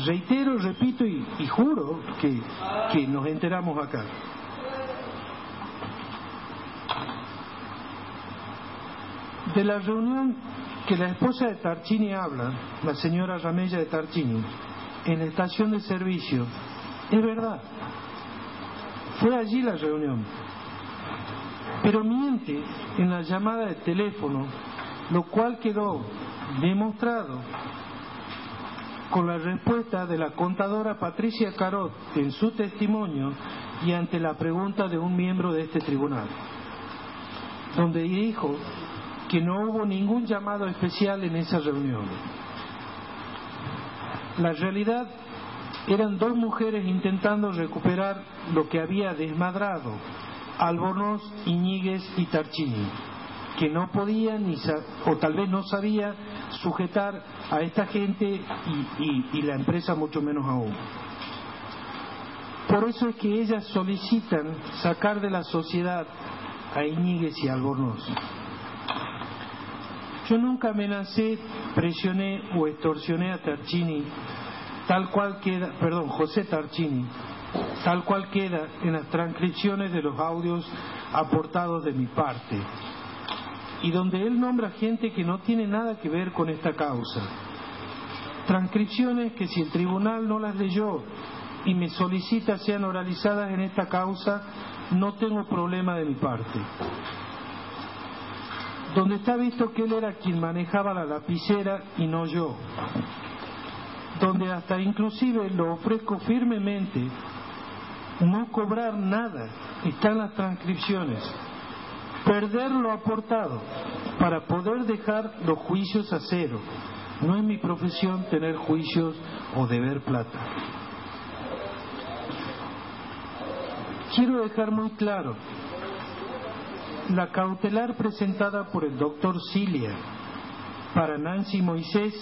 reitero, repito y juro que nos enteramos acá. De la reunión que la esposa de Tarchini habla, la señora Ramella de Tarchini, en la estación de servicio, es verdad. Fue allí la reunión. Pero miente en la llamada de teléfono, lo cual quedó demostrado con la respuesta de la contadora Patricia Carot en su testimonio y ante la pregunta de un miembro de este tribunal, donde dijo que no hubo ningún llamado especial en esa reunión. La realidad eran dos mujeres intentando recuperar lo que había desmadrado Albornoz, Iñiguez y Tarchini, que no podían o tal vez no sabía sujetar a esta gente y la empresa mucho menos aún. Por eso es que ellas solicitan sacar de la sociedad a Iñiguez y Albornoz. Yo nunca amenacé, presioné o extorsioné a Tarchini, José Tarchini, tal cual queda en las transcripciones de los audios aportados de mi parte, y donde él nombra gente que no tiene nada que ver con esta causa. Transcripciones que, si el tribunal no las leyó y me solicita sean oralizadas en esta causa, no tengo problema de mi parte. Donde está visto que él era quien manejaba la lapicera y no yo. Donde hasta inclusive lo ofrezco firmemente no cobrar nada, están las transcripciones, perder lo aportado para poder dejar los juicios a cero. No es mi profesión tener juicios o deber plata. Quiero dejar muy claro, la cautelar presentada por el doctor Cilia para Nancy Moisés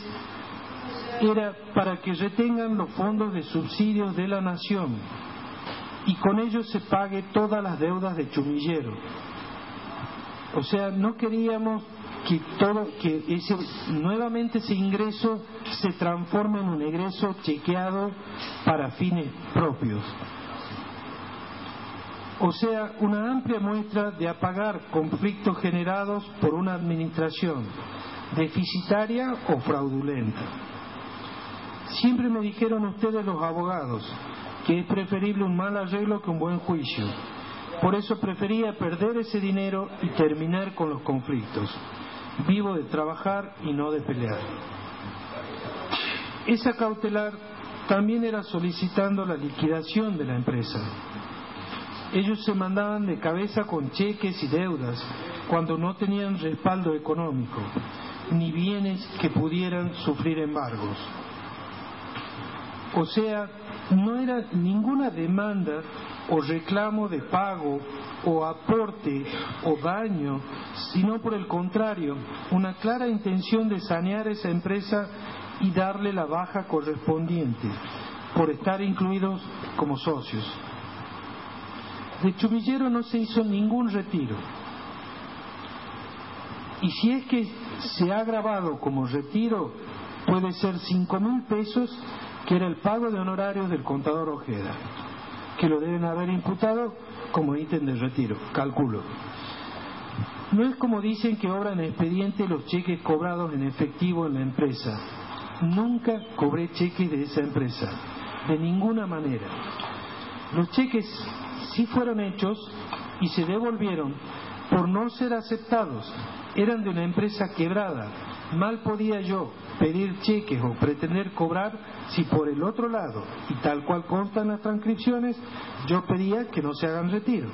era para que retengan los fondos de subsidios de la nación y con ello se pague todas las deudas de Chumillero. O sea, no queríamos que nuevamente ese ingreso se transforme en un egreso chequeado para fines propios. O sea, una amplia muestra de apagar conflictos generados por una administración deficitaria o fraudulenta. Siempre me dijeron ustedes los abogados que es preferible un mal arreglo que un buen juicio. Por eso prefería perder ese dinero y terminar con los conflictos. Vivo de trabajar y no de pelear. Esa cautelar también era solicitando la liquidación de la empresa. Ellos se mandaban de cabeza con cheques y deudas cuando no tenían respaldo económico, ni bienes que pudieran sufrir embargos. O sea, no era ninguna demanda o reclamo de pago o aporte o daño, sino por el contrario, una clara intención de sanear esa empresa y darle la baja correspondiente por estar incluidos como socios. De Chumillero no se hizo ningún retiro. Y si es que se ha grabado como retiro, puede ser 5.000 pesos, que era el pago de honorarios del contador Ojeda, que lo deben haber imputado como ítem de retiro, calculo. No es como dicen que obran expediente los cheques cobrados en efectivo en la empresa. Nunca cobré cheques de esa empresa, de ninguna manera. Los cheques sí fueron hechos y se devolvieron por no ser aceptados. Eran de una empresa quebrada. Mal podía yo pedir cheques o pretender cobrar si por el otro lado, y tal cual consta en las transcripciones, yo pedía que no se hagan retiros.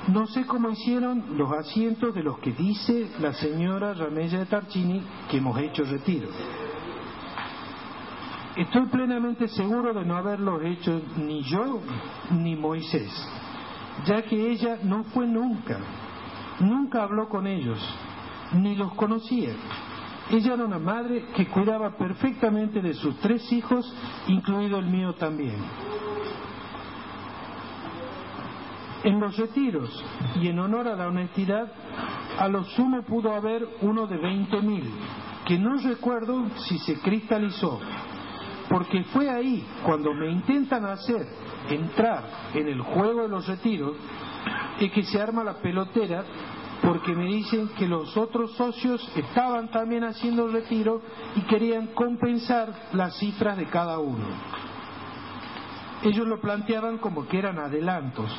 No sé cómo hicieron los asientos de los que dice la señora Ramella de Tarchini que hemos hecho retiros. Estoy plenamente seguro de no haberlo hecho ni yo ni Moisés, ya que ella no fue nunca habló con ellos, ni los conocía. Ella era una madre que cuidaba perfectamente de sus 3 hijos, incluido el mío también. En los retiros, y en honor a la honestidad, a lo sumo pudo haber uno de 20.000, que no recuerdo si se cristalizó, porque fue ahí cuando me intentan hacer entrar en el juego de los retiros, es que se arma la pelotera, porque me dicen que los otros socios estaban también haciendo retiro y querían compensar las cifras de cada uno. Ellos lo planteaban como que eran adelantos.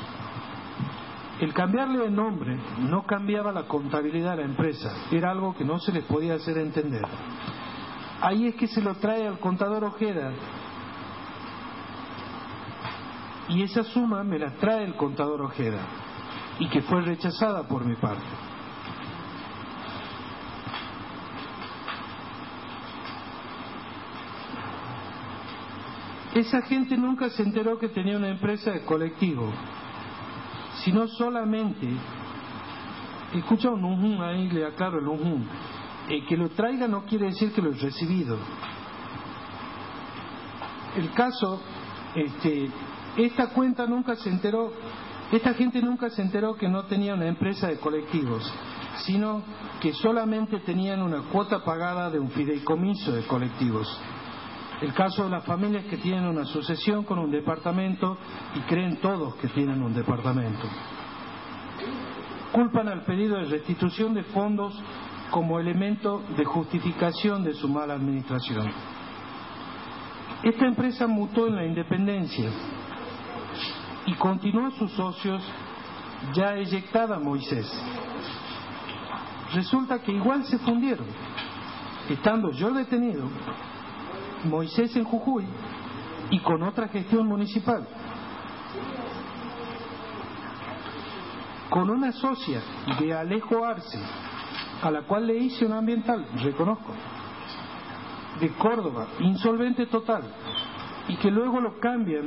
El cambiarle de nombre no cambiaba la contabilidad de la empresa, era algo que no se les podía hacer entender. Ahí es que se lo trae al contador Ojeda, y esa suma me la trae el contador Ojeda, y que fue rechazada por mi parte. Esa gente nunca se enteró que tenía una empresa de colectivo, sino solamente, escucha un ahí, le aclaro el que lo traiga no quiere decir que lo he recibido. El caso, esta gente nunca se enteró que no tenía una empresa de colectivos, sino que solamente tenían una cuota pagada de un fideicomiso de colectivos. El caso de las familias que tienen una sucesión con un departamento y creen todos que tienen un departamento. Culpan al pedido de restitución de fondos como elemento de justificación de su mala administración. Esta empresa mutó en la independencia y continuó a sus socios ya eyectada Moisés. Resulta que igual se fundieron, estando yo detenido, Moisés en Jujuy y con otra gestión municipal, con una socia de Alejo Arce, a la cual le hice un ambiental, reconozco, de Córdoba, insolvente total, y que luego lo cambian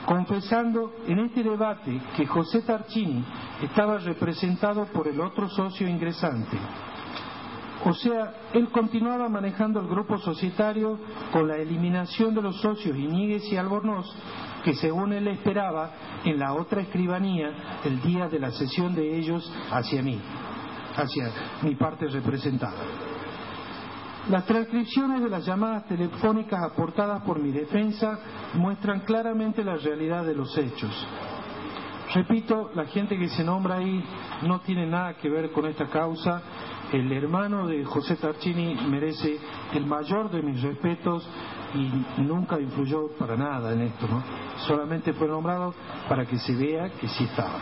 confesando en este debate que José Tarchini estaba representado por el otro socio ingresante. O sea, él continuaba manejando el grupo societario con la eliminación de los socios Iñiguez y Albornoz, que según él esperaba en la otra escribanía el día de la cesión de ellos hacia mí, hacia mi parte representada. Las transcripciones de las llamadas telefónicas aportadas por mi defensa muestran claramente la realidad de los hechos. Repito, la gente que se nombra ahí no tiene nada que ver con esta causa. El hermano de José Tarchini merece el mayor de mis respetos y nunca influyó para nada en esto, ¿no? Solamente fue nombrado para que se vea que sí estaba.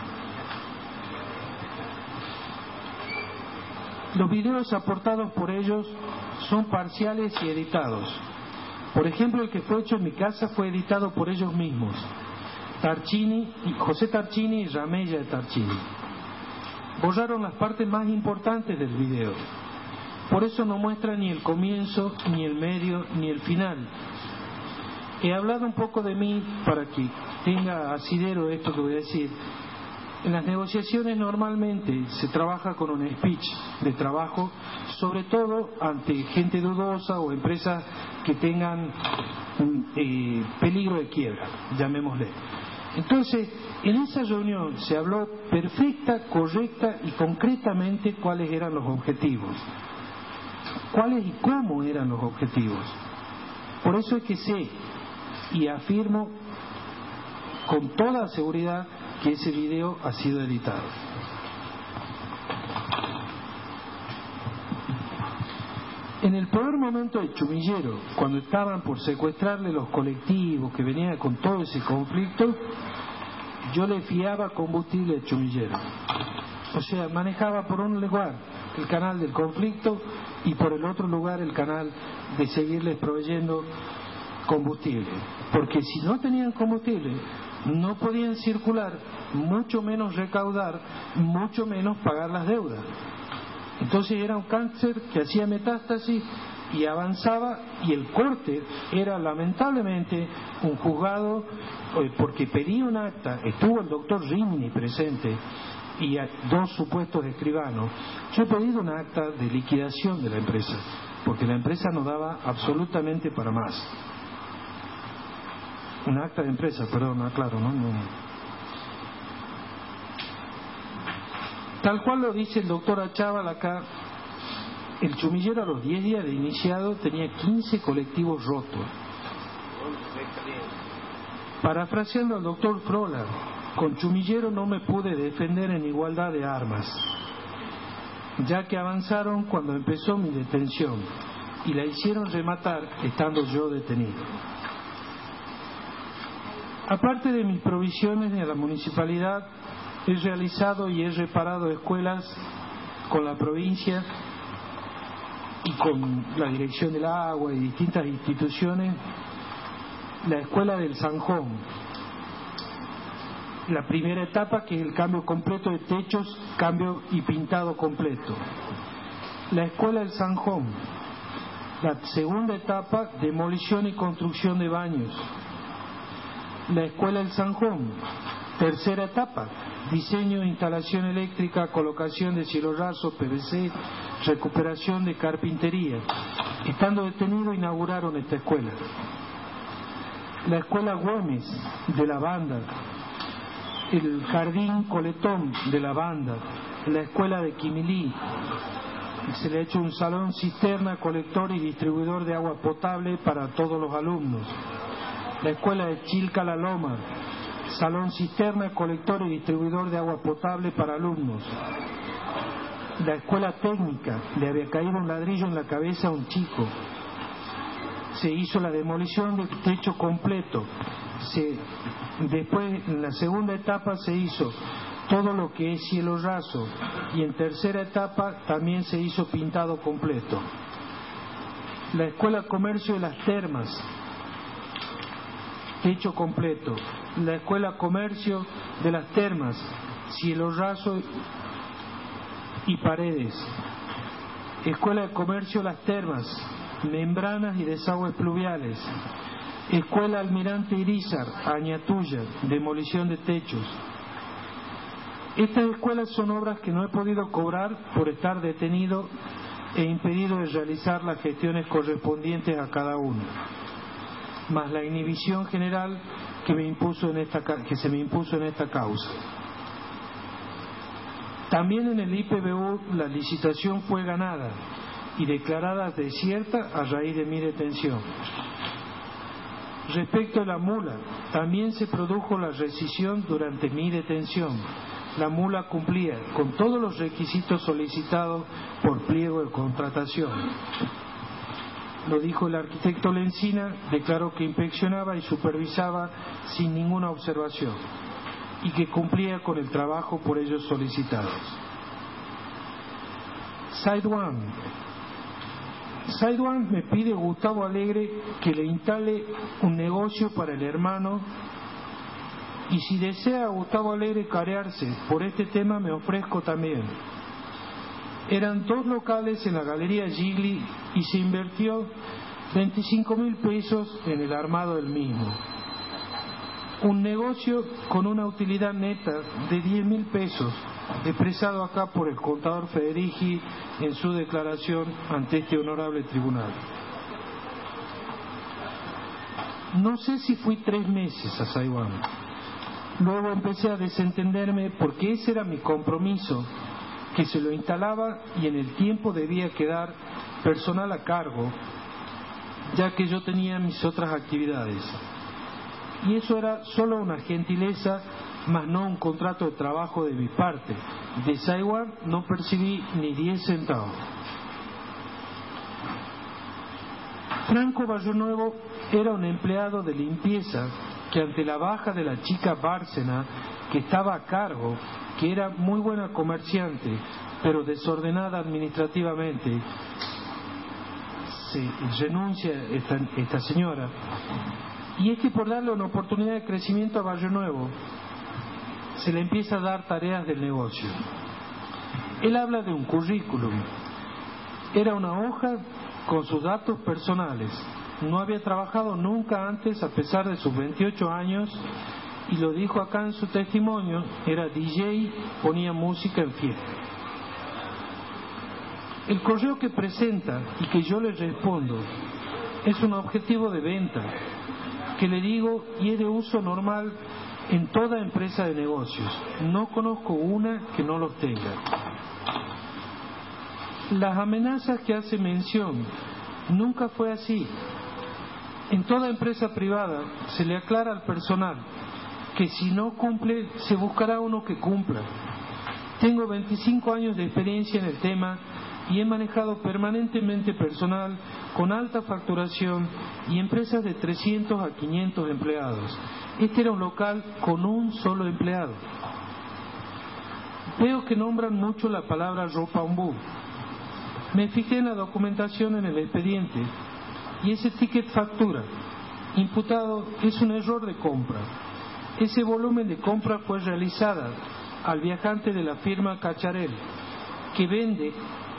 Los videos aportados por ellos son parciales y editados. Por ejemplo, el que fue hecho en mi casa fue editado por ellos mismos, José Tarchini y Ramella de Tarchini. Borraron las partes más importantes del video. Por eso no muestra ni el comienzo, ni el medio, ni el final. He hablado un poco de mí para que tenga asidero esto que voy a decir. En las negociaciones normalmente se trabaja con un speech de trabajo, sobre todo ante gente dudosa o empresas que tengan peligro de quiebra, llamémosle. Entonces, en esa reunión se habló perfecta, correcta y concretamente cuáles eran los objetivos. Cuáles y cómo eran los objetivos. Por eso es que sé y afirmo con toda seguridad que ese video ha sido editado. En el peor momento de Chumillero, cuando estaban por secuestrarle los colectivos que venían con todo ese conflicto, yo le fiaba combustible a Chumillero. O sea, manejaba por un lugar el canal del conflicto y por el otro lugar el canal de seguirles proveyendo combustible. Porque si no tenían combustible, no podían circular, mucho menos recaudar, mucho menos pagar las deudas. Entonces era un cáncer que hacía metástasis y avanzaba, y el corte era lamentablemente un juzgado, porque pedía un acta, estuvo el doctor Rimini presente y dos supuestos escribanos. Yo he pedido un acta de liquidación de la empresa, porque la empresa no daba absolutamente para más. Un acta de empresa, perdón, aclaro, ¿no? Tal cual lo dice el doctor Achával acá, el Chumillero a los 10 días de iniciado tenía 15 colectivos rotos. Parafraseando al doctor Frola, con Chumillero no me pude defender en igualdad de armas, ya que avanzaron cuando empezó mi detención y la hicieron rematar estando yo detenido. Aparte de mis provisiones de la municipalidad, he realizado y he reparado escuelas con la provincia y con la Dirección del Agua y distintas instituciones. La escuela del Sanjón, la primera etapa, que es el cambio completo de techos, cambio y pintado completo. La escuela del Sanjón, la segunda etapa, demolición y construcción de baños. La escuela del Sanjón, tercera etapa, diseño de instalación eléctrica, colocación de cielo raso, PVC, recuperación de carpintería. Estando detenido inauguraron esta escuela. La escuela Güemes de la Banda, el jardín Coletón de la Banda, la escuela de Quimilí, se le ha hecho un salón cisterna, colector y distribuidor de agua potable para todos los alumnos. La escuela de Chilca La Loma, salón cisterna, colector y distribuidor de agua potable para alumnos. La escuela técnica, le había caído un ladrillo en la cabeza a un chico. Se hizo la demolición del techo completo. Después, en la segunda etapa, se hizo todo lo que es cielo raso, y en tercera etapa también se hizo pintado completo. La escuela comercio de las termas, techo completo. La escuela comercio de las termas, cielo raso y paredes. Escuela de comercio las termas, membranas y desagües pluviales. Escuela Almirante Irizar, Añatuya, demolición de techos. Estas escuelas son obras que no he podido cobrar por estar detenido e impedido de realizar las gestiones correspondientes a cada uno, más la inhibición general que se me impuso en esta causa. También en el IPBU la licitación fue ganada y declarada desierta a raíz de mi detención. Respecto a la mula, también se produjo la rescisión durante mi detención. La mula cumplía con todos los requisitos solicitados por pliego de contratación. Lo dijo el arquitecto Lencina, declaró que inspeccionaba y supervisaba sin ninguna observación y que cumplía con el trabajo por ellos solicitados. Side One me pide Gustavo Alegre que le instale un negocio para el hermano, y si desea Gustavo Alegre carearse por este tema me ofrezco también. Eran 2 locales en la Galería Gigli y se invirtió 25.000 pesos en el armado del mismo. Un negocio con una utilidad neta de 10.000 pesos, expresado acá por el contador Federici en su declaración ante este honorable tribunal. No sé si fui 3 meses a Saiwán. Luego empecé a desentenderme porque ese era mi compromiso, que se lo instalaba y en el tiempo debía quedar personal a cargo, ya que yo tenía mis otras actividades. Y eso era solo una gentileza, más no un contrato de trabajo de mi parte. De Saiwán no percibí ni 10 centavos. Franco Barrionuevo era un empleado de limpieza que ante la baja de la chica Bárcena, que estaba a cargo, que era muy buena comerciante, pero desordenada administrativamente, se renuncia esta señora. Y es que por darle una oportunidad de crecimiento a Barrionuevo, se le empieza a dar tareas del negocio. Él habla de un currículum. Era una hoja con sus datos personales. No había trabajado nunca antes a pesar de sus 28 años y lo dijo acá en su testimonio, era DJ, ponía música en fiesta. El correo que presenta y que yo le respondo es un objetivo de venta que le digo y es de uso normal en toda empresa de negocios. No conozco una que no los tenga. Las amenazas que hace mención nunca fue así. En toda empresa privada se le aclara al personal que si no cumple, se buscará uno que cumpla. Tengo 25 años de experiencia en el tema y he manejado permanentemente personal con alta facturación y empresas de 300 a 500 empleados. Este era un local con un solo empleado. Veo que nombran mucho la palabra ropa ombú. Me fijé en la documentación en el expediente y ese ticket factura imputado es un error de compra. Ese volumen de compra fue realizada al viajante de la firma Cacharel, que vende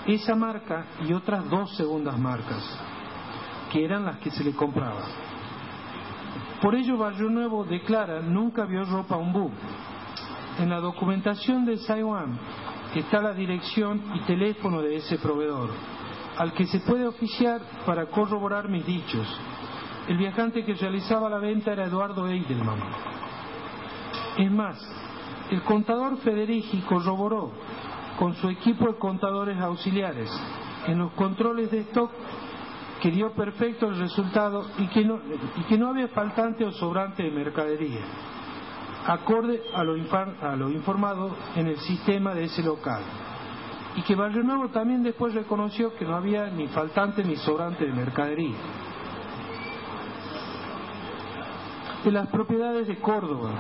esa marca y otras 2 segundas marcas, que eran las que se le compraba. Por ello Barrio Nuevo declara nunca vio ropa ombú. En la documentación de Saiwan está la dirección y teléfono de ese proveedor, al que se puede oficiar para corroborar mis dichos. El viajante que realizaba la venta era Eduardo Eidelman. Es más, el contador Federici corroboró con su equipo de contadores auxiliares en los controles de stock que dio perfecto el resultado y que no había faltante o sobrante de mercadería, acorde a lo informado en el sistema de ese local, y que Barrio Nuevo también después reconoció que no había ni faltante ni sobrante de mercadería. De las propiedades de Córdoba,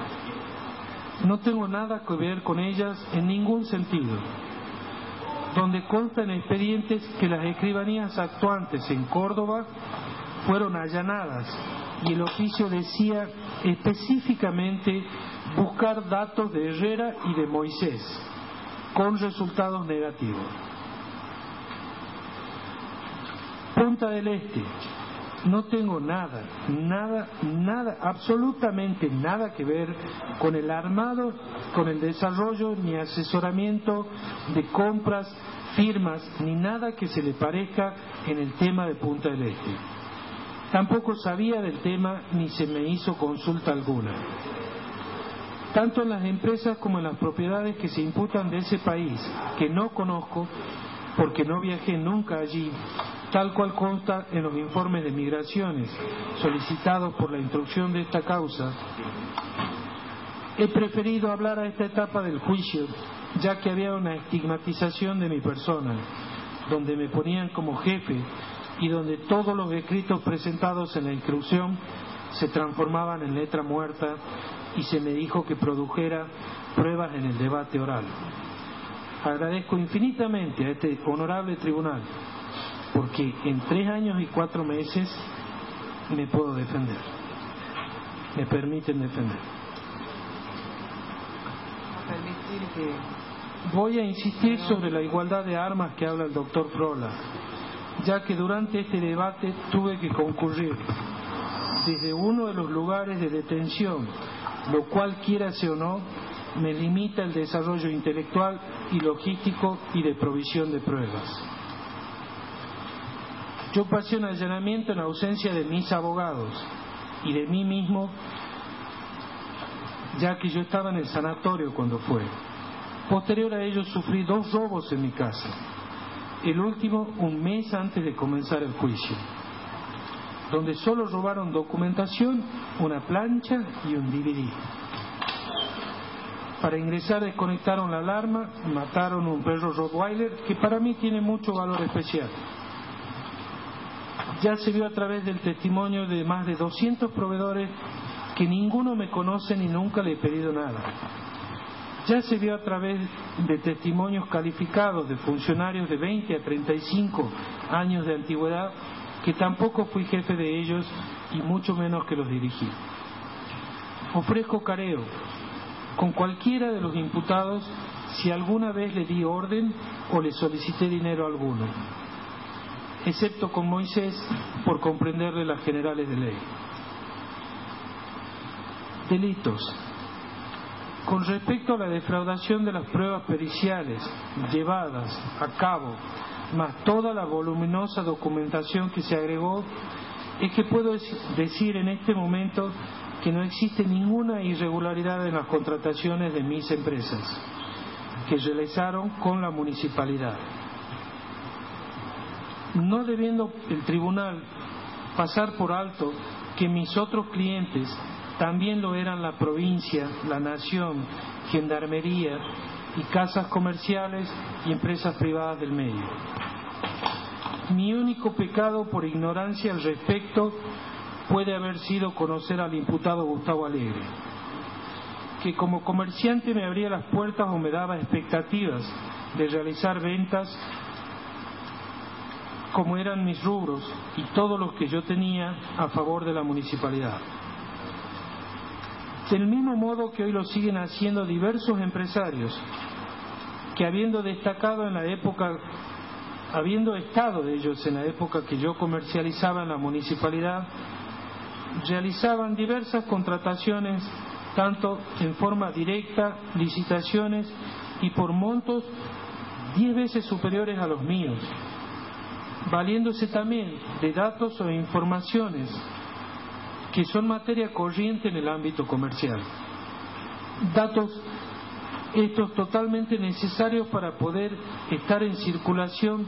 no tengo nada que ver con ellas en ningún sentido, donde consta en expedientes que las escribanías actuantes en Córdoba fueron allanadas y el oficio decía específicamente buscar datos de Herrera y de Moisés, con resultados negativos. Punta del Este, no tengo nada, absolutamente nada que ver con el armado, con el desarrollo ni asesoramiento de compras, firmas, ni nada que se le parezca en el tema de Punta del Este. Tampoco sabía del tema ni se me hizo consulta alguna. Tanto en las empresas como en las propiedades que se imputan de ese país, que no conozco porque no viajé nunca allí, tal cual consta en los informes de migraciones solicitados por la instrucción de esta causa, he preferido hablar a esta etapa del juicio, ya que había una estigmatización de mi persona, donde me ponían como jefe y donde todos los escritos presentados en la instrucción se transformaban en letra muerta y se me dijo que produjera pruebas en el debate oral. Agradezco infinitamente a este honorable tribunal porque en 3 años y 4 meses me puedo defender, me permiten defender. Voy a insistir sobre la igualdad de armas que habla el doctor Frola, ya que durante este debate tuve que concurrir desde uno de los lugares de detención, lo cual, quiérase o no, me limita el desarrollo intelectual y logístico y de provisión de pruebas. Yo pasé un allanamiento en ausencia de mis abogados y de mí mismo, ya que yo estaba en el sanatorio cuando fue. Posterior a ello sufrí 2 robos en mi casa, el último un mes antes de comenzar el juicio, donde solo robaron documentación, una plancha y un DVD. Para ingresar desconectaron la alarma, mataron un perro Rottweiler que para mí tiene mucho valor especial. Ya se vio a través del testimonio de más de 200 proveedores que ninguno me conoce ni nunca le he pedido nada. Ya se vio a través de testimonios calificados de funcionarios de 20 a 35 años de antigüedad que tampoco fui jefe de ellos y mucho menos que los dirigí. Ofrezco careo con cualquiera de los imputados si alguna vez le di orden o le solicité dinero a alguno. excepto con Moisés, por comprenderle las generales de ley. Delitos. Con respecto a la defraudación de las pruebas periciales llevadas a cabo, más toda la voluminosa documentación que se agregó, es que puedo decir en este momento que no existe ninguna irregularidad en las contrataciones de mis empresas que realizaron con la municipalidad. No debiendo el tribunal pasar por alto que mis otros clientes también lo eran la provincia, la nación, gendarmería y casas comerciales y empresas privadas del medio. Mi único pecado por ignorancia al respecto puede haber sido conocer al imputado Gustavo Alegre, que como comerciante me abría las puertas o me daba expectativas de realizar ventas como eran mis rubros y todos los que yo tenía a favor de la municipalidad. Del mismo modo que hoy lo siguen haciendo diversos empresarios que habiendo estado ellos en la época que yo comercializaba en la municipalidad, realizaban diversas contrataciones, tanto en forma directa, licitaciones y por montos 10 veces superiores a los míos, valiéndose también de datos o informaciones que son materia corriente en el ámbito comercial. Datos estos totalmente necesarios para poder estar en circulación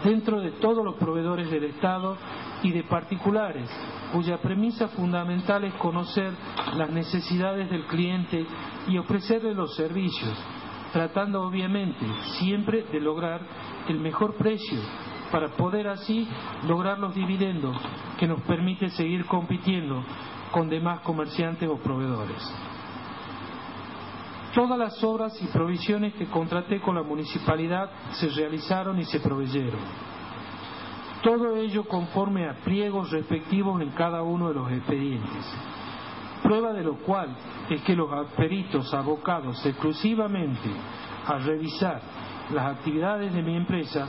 dentro de todos los proveedores del Estado y de particulares, cuya premisa fundamental es conocer las necesidades del cliente y ofrecerle los servicios, tratando obviamente siempre de lograr el mejor precio para poder así lograr los dividendos que nos permite seguir compitiendo con demás comerciantes o proveedores. Todas las obras y provisiones que contraté con la municipalidad se realizaron y se proveyeron. Todo ello conforme a pliegos respectivos en cada uno de los expedientes. Prueba de lo cual es que los peritos abocados exclusivamente a revisar las actividades de mi empresa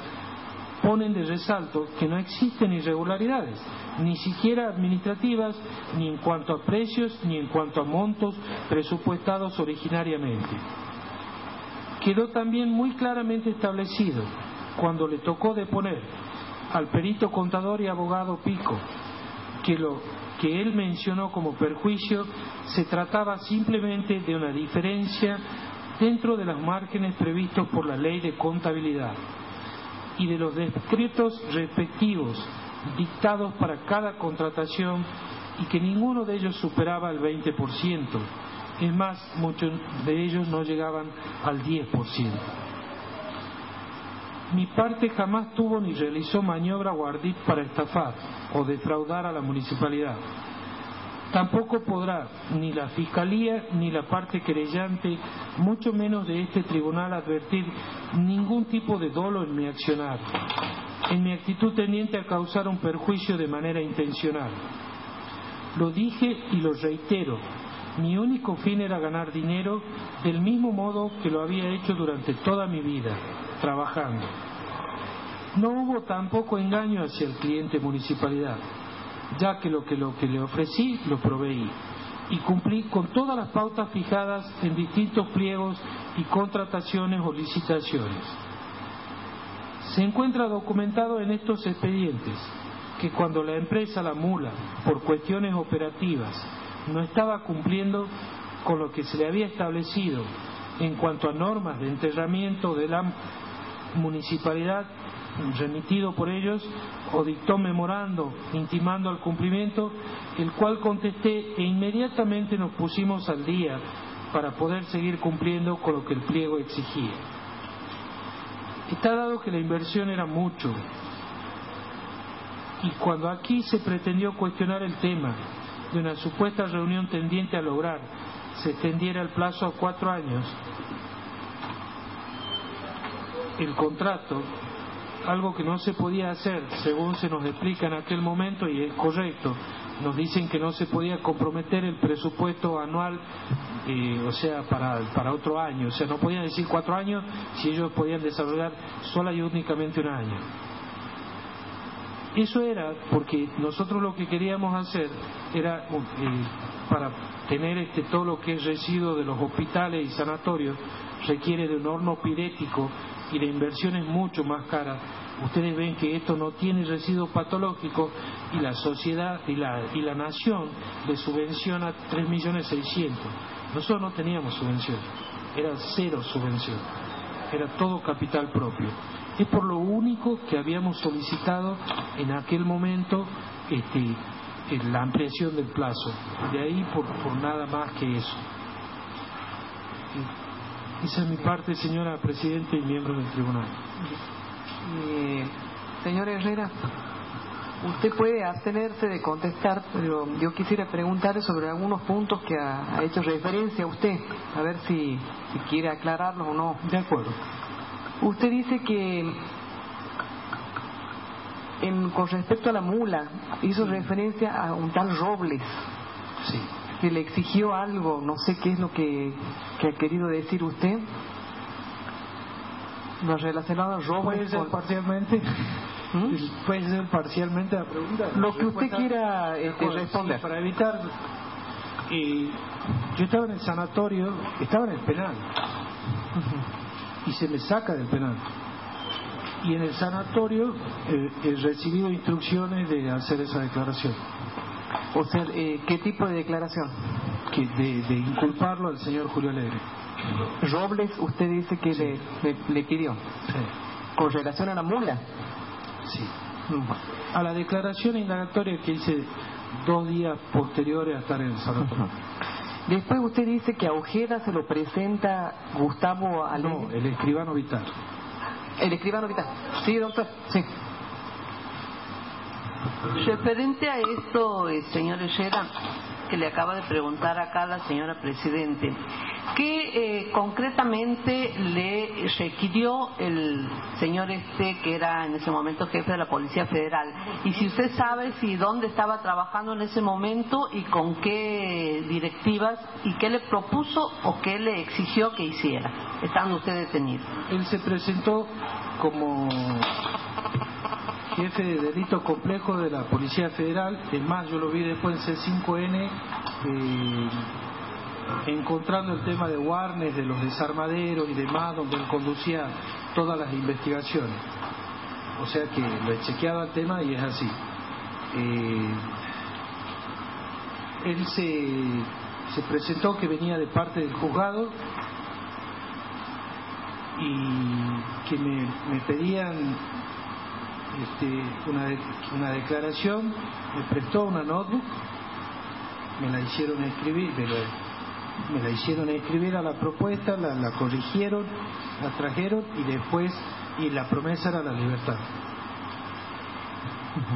ponen de resalto que no existen irregularidades, ni siquiera administrativas, ni en cuanto a precios, ni en cuanto a montos presupuestados originariamente. Quedó también muy claramente establecido, cuando le tocó deponer al perito contador y abogado Pico, que lo que él mencionó como perjuicio se trataba simplemente de una diferencia dentro de los márgenes previstos por la ley de contabilidad y de los decretos respectivos dictados para cada contratación, y que ninguno de ellos superaba el 20%. Es más, muchos de ellos no llegaban al 10%. Mi parte jamás tuvo ni realizó maniobra o ardid para estafar o defraudar a la municipalidad. Tampoco podrá ni la Fiscalía ni la parte querellante, mucho menos de este tribunal, advertir ningún tipo de dolo en mi accionar, en mi actitud tendiente a causar un perjuicio de manera intencional. Lo dije y lo reitero, mi único fin era ganar dinero del mismo modo que lo había hecho durante toda mi vida, trabajando. No hubo tampoco engaño hacia el cliente municipalidad, ya que lo que le ofrecí lo proveí y cumplí con todas las pautas fijadas en distintos pliegos y contrataciones o licitaciones. Se encuentra documentado en estos expedientes que cuando la empresa La Mula, por cuestiones operativas, no estaba cumpliendo con lo que se le había establecido en cuanto a normas de enterramiento de la municipalidad remitido por ellos, o dictó memorando intimando al cumplimiento, el cual contesté, e inmediatamente nos pusimos al día para poder seguir cumpliendo con lo que el pliego exigía. Está dado que la inversión era mucho, y cuando aquí se pretendió cuestionar el tema de una supuesta reunión tendiente a lograr se extendiera el plazo a 4 años, el contrato, algo que no se podía hacer, según se nos explica en aquel momento, y es correcto. Nos dicen que no se podía comprometer el presupuesto anual, para otro año. O sea, no podían decir 4 años si ellos podían desarrollar sola y únicamente 1 año. Eso era porque nosotros lo que queríamos hacer era, para tener todo lo que es residuo de los hospitales y sanatorios, requiere de un horno pirético y de inversiones mucho más caras. Ustedes ven que esto no tiene residuos patológicos y la sociedad y la nación le subvenciona 3.600.000. Nosotros no teníamos subvención, era cero subvención, era todo capital propio. Es por lo único que habíamos solicitado en aquel momento la ampliación del plazo. De ahí por nada más que eso. Esa es mi parte, señora Presidenta y miembros del Tribunal. Señor Herrera, usted puede abstenerse de contestar, pero yo quisiera preguntarle sobre algunos puntos que ha hecho referencia a usted, a ver si quiere aclararlos o no. De acuerdo. Usted dice que con respecto a la mula hizo referencia a un tal Robles. Sí. Que le exigió algo, no sé qué es lo que ha querido decir usted. ¿Lo relacionado a Robles? ¿Puede ser parcialmente? ¿Puede ser parcialmente la pregunta? Lo que usted quiera responder. Sí, para evitar... yo estaba en el sanatorio, estaba en el penal. Y se me saca del penal. Y en el sanatorio he recibido instrucciones de hacer esa declaración. O sea, ¿qué tipo de declaración? De inculparlo al señor Julio Alegre. Robles, usted dice que sí. le pidió. Sí. ¿Con relación a la mula? Sí. A la declaración indagatoria que hice 2 días posteriores a estar en el sanatorio. Después usted dice que a Ojeda se lo presenta Gustavo Alegre. No, el escribano Vital. El escribano Vital. Sí, doctor. Sí. Referente a esto, señor Herrera, que le acaba de preguntar acá la señora Presidente, ¿qué concretamente le requirió el señor que era en ese momento jefe de la Policía Federal? Y si usted sabe si dónde estaba trabajando en ese momento y con qué directivas, y qué le propuso o qué le exigió que hiciera, estando usted detenido. Él se presentó como jefe de delitos complejos de la Policía Federal. Es más, yo lo vi después en C5N encontrando el tema de Warnes, de los desarmaderos y demás, donde él conducía todas las investigaciones. O sea que lo he chequeado el tema y es así. Él se presentó que venía de parte del juzgado y que me pedían una declaración, me prestó una notebook, me la hicieron escribir a la propuesta, la corrigieron, la trajeron y la promesa era la libertad.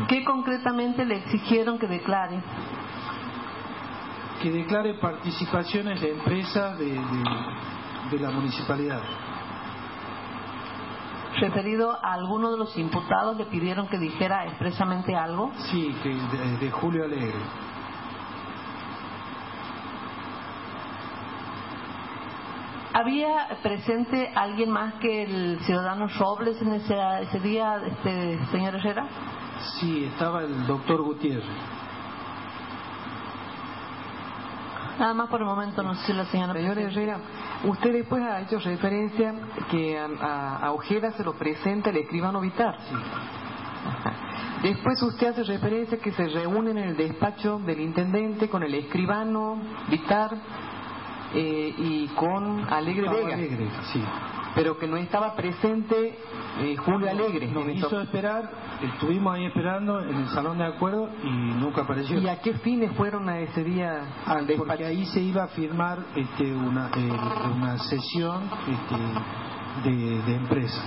¿Qué concretamente le exigieron que declare? Que declare participaciones de empresas de la municipalidad. ¿Referido a alguno de los imputados le pidieron que dijera expresamente algo? Sí, que de Julio Alegre. ¿Había presente alguien más que el ciudadano Robles en ese día, señor Herrera? Sí, estaba el doctor Gutiérrez. Nada más por el momento, no sé si la señora... Señor Herrera, usted después ha hecho referencia que a Ojeda se lo presenta el escribano Vitar. Sí. Después usted hace referencia que se reúnen en el despacho del intendente con el escribano Vitar y con Alegre Vega. Alegre, sí. Pero que no estaba presente Julio Alegre. Nos hizo esperar, estuvimos ahí esperando en el salón de acuerdo y nunca apareció. ¿Y a qué fines fueron a ese día al despacho? Porque ahí se iba a firmar una sesión de empresa.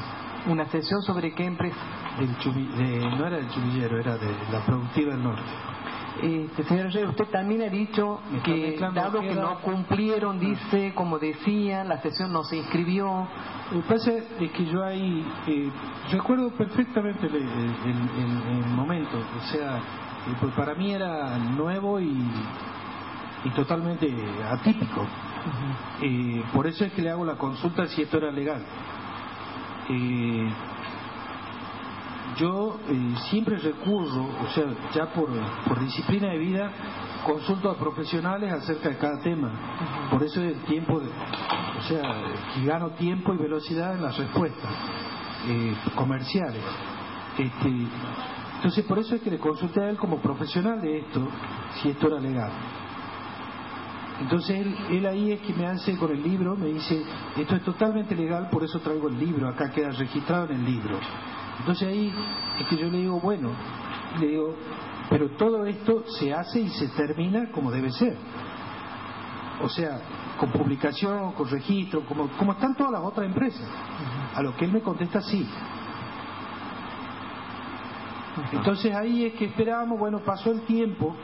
¿Una sesión sobre qué empresa? No era del Chumillero, era de la Productiva del Norte. Señor Herrera, usted también ha dicho que dado que no cumplieron, dice, como decía, la sesión no se inscribió. Lo que pasa es que yo ahí recuerdo perfectamente el momento, o sea, pues para mí era nuevo y totalmente atípico. Por eso es que le hago la consulta si esto era legal. yo siempre recurro, o sea, ya por disciplina de vida, consulto a profesionales acerca de cada tema. Por eso el tiempo, o sea, que gano tiempo y velocidad en las respuestas comerciales. Entonces, por eso es que le consulté a él como profesional de esto, si esto era legal. Entonces él ahí es que me hace con el libro, me dice, esto es totalmente legal, por eso traigo el libro, acá queda registrado en el libro. Entonces ahí es que yo le digo, bueno, le digo, pero todo esto se hace y se termina como debe ser. O sea, con publicación, con registro, como están todas las otras empresas. A lo que él me contesta, sí. Entonces ahí es que esperábamos, bueno, pasó el tiempo,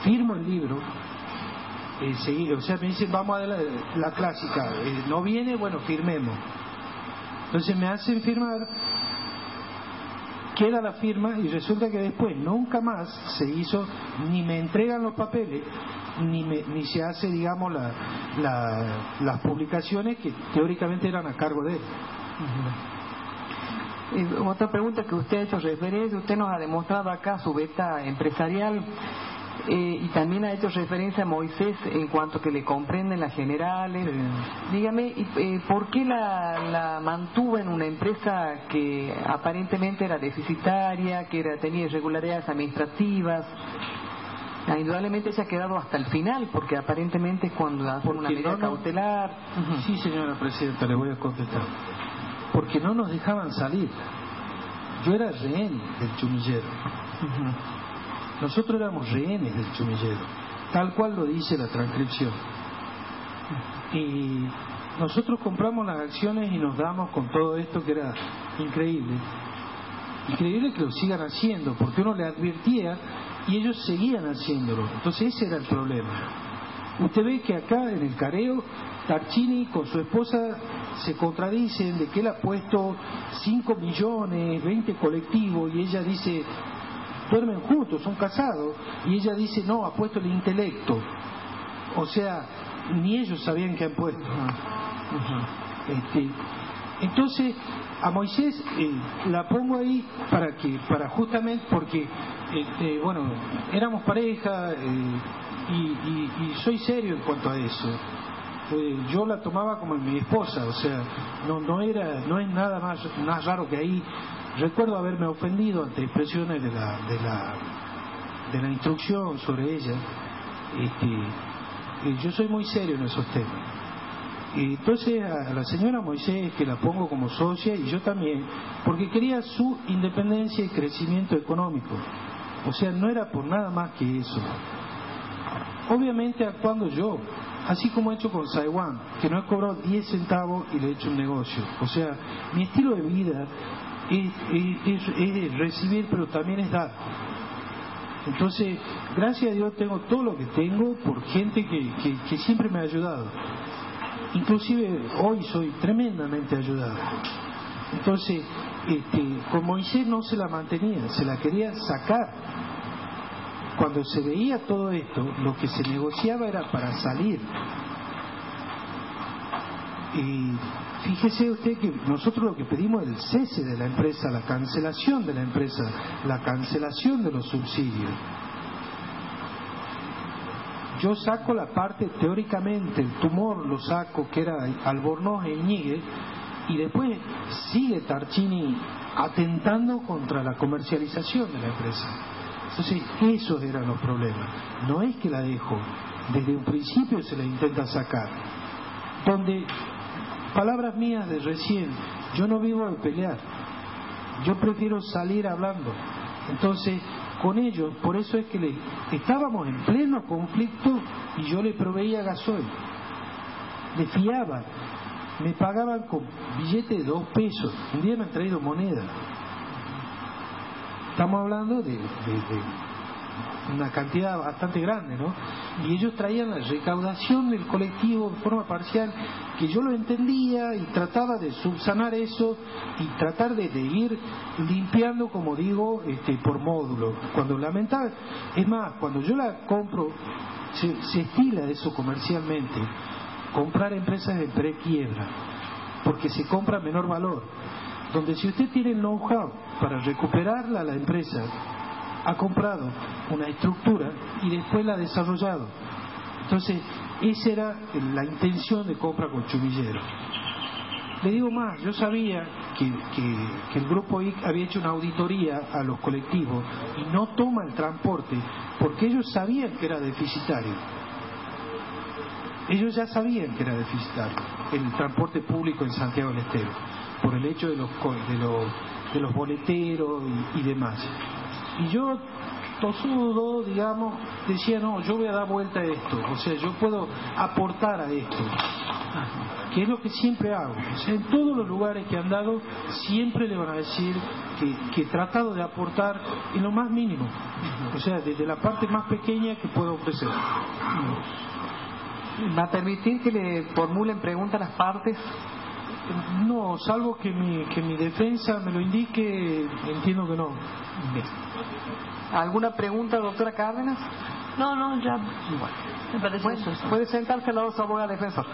firmo el libro, o sea, me dicen, vamos a dar la clásica, no viene, bueno, firmemos. Entonces me hacen firmar, queda la firma y resulta que después nunca más se hizo, ni me entregan los papeles, ni se hace, digamos, las publicaciones que teóricamente eran a cargo de él. Otra pregunta que usted ha hecho referencia, usted nos ha demostrado acá su beta empresarial y también ha hecho referencia a Moisés en cuanto que le comprenden las generales. Dígame, ¿por qué la mantuvo en una empresa que aparentemente era deficitaria, que tenía irregularidades administrativas? Indudablemente se ha quedado hasta el final, porque aparentemente cuando hace una medida cautelar... Sí, señora presidenta, le voy a contestar. Porque no nos dejaban salir. Yo era rehén del chumillero. Nosotros éramos rehenes del chumillero, tal cual lo dice la transcripción. Y nosotros compramos las acciones y nos damos con todo esto que era increíble. Increíble que lo sigan haciendo, porque uno le advertía y ellos seguían haciéndolo. Entonces ese era el problema. Usted ve que acá en el careo Tarcini con su esposa se contradicen de que él ha puesto 5 millones, 20 colectivos, y ella dice, duermen juntos, son casados, y ella dice, no, ha puesto el intelecto. O sea, ni ellos sabían que han puesto. Entonces, a Moisés la pongo ahí para justamente porque, bueno, éramos pareja y soy serio en cuanto a eso. Yo la tomaba como mi esposa, o sea, no es nada más raro que ahí. Recuerdo haberme ofendido ante expresiones de la instrucción sobre ella. Yo soy muy serio en esos temas. Entonces a la señora Moisés, que la pongo como socia, y yo también, porque quería su independencia y crecimiento económico. O sea, no era por nada más que eso. Obviamente actuando yo, así como he hecho con Saiwan, que no he cobrado 10 centavos y le he hecho un negocio. O sea, mi estilo de vida es recibir, pero también es dar. Entonces, gracias a Dios tengo todo lo que tengo por gente que siempre me ha ayudado. Inclusive hoy soy tremendamente ayudado. Entonces, con Moisés no se la mantenía, se la quería sacar. Cuando se veía todo esto, lo que se negociaba era para salir. Y fíjese usted que nosotros lo que pedimos es el cese de la empresa, la cancelación de la empresa, la cancelación de los subsidios. Yo saco la parte, teóricamente, el tumor lo saco, que era Albornoz e Iñiguez, y después sigue Tarcini atentando contra la comercialización de la empresa. Entonces, esos eran los problemas. No es que la dejo, desde un principio se la intenta sacar. Donde, palabras mías de recién, yo no vivo de pelear, yo prefiero salir hablando. Entonces, con ellos, por eso es que estábamos en pleno conflicto y yo le proveía gasoil, le fiaba, me pagaban con billetes de 2 pesos, un día me han traído moneda. Estamos hablando de una cantidad bastante grande, ¿no? Y ellos traían la recaudación del colectivo de forma parcial, que yo lo entendía y trataba de subsanar eso y tratar de ir limpiando, como digo, por módulo. Cuando lamentable, es más, cuando yo la compro, se estila eso comercialmente, comprar empresas de prequiebra, porque se compra menor valor. donde si usted tiene el know-how para recuperarla, la empresa ha comprado una estructura y después la ha desarrollado. Entonces, esa era la intención de compra con Chumillero. Le digo más, yo sabía que el Grupo IC había hecho una auditoría a los colectivos y no toma el transporte porque ellos sabían que era deficitario. Ellos ya sabían que era deficitario el transporte público en Santiago del Estero, por el hecho de los boleteros y demás. Y yo, tosudo, digamos, decía, no, yo voy a dar vuelta a esto, o sea, yo puedo aportar a esto, que es lo que siempre hago. O sea, en todos los lugares que han dado, siempre le van a decir que he tratado de aportar en lo más mínimo, o sea, desde la parte más pequeña que puedo ofrecer. ¿Va a permitir que le formulen preguntas a las partes? No, salvo que mi defensa me lo indique, entiendo que no. Bien. ¿Alguna pregunta, doctora Cárdenas? No, ya. Me parece bueno, eso. Puede sentarse al lado de su abogado defensor.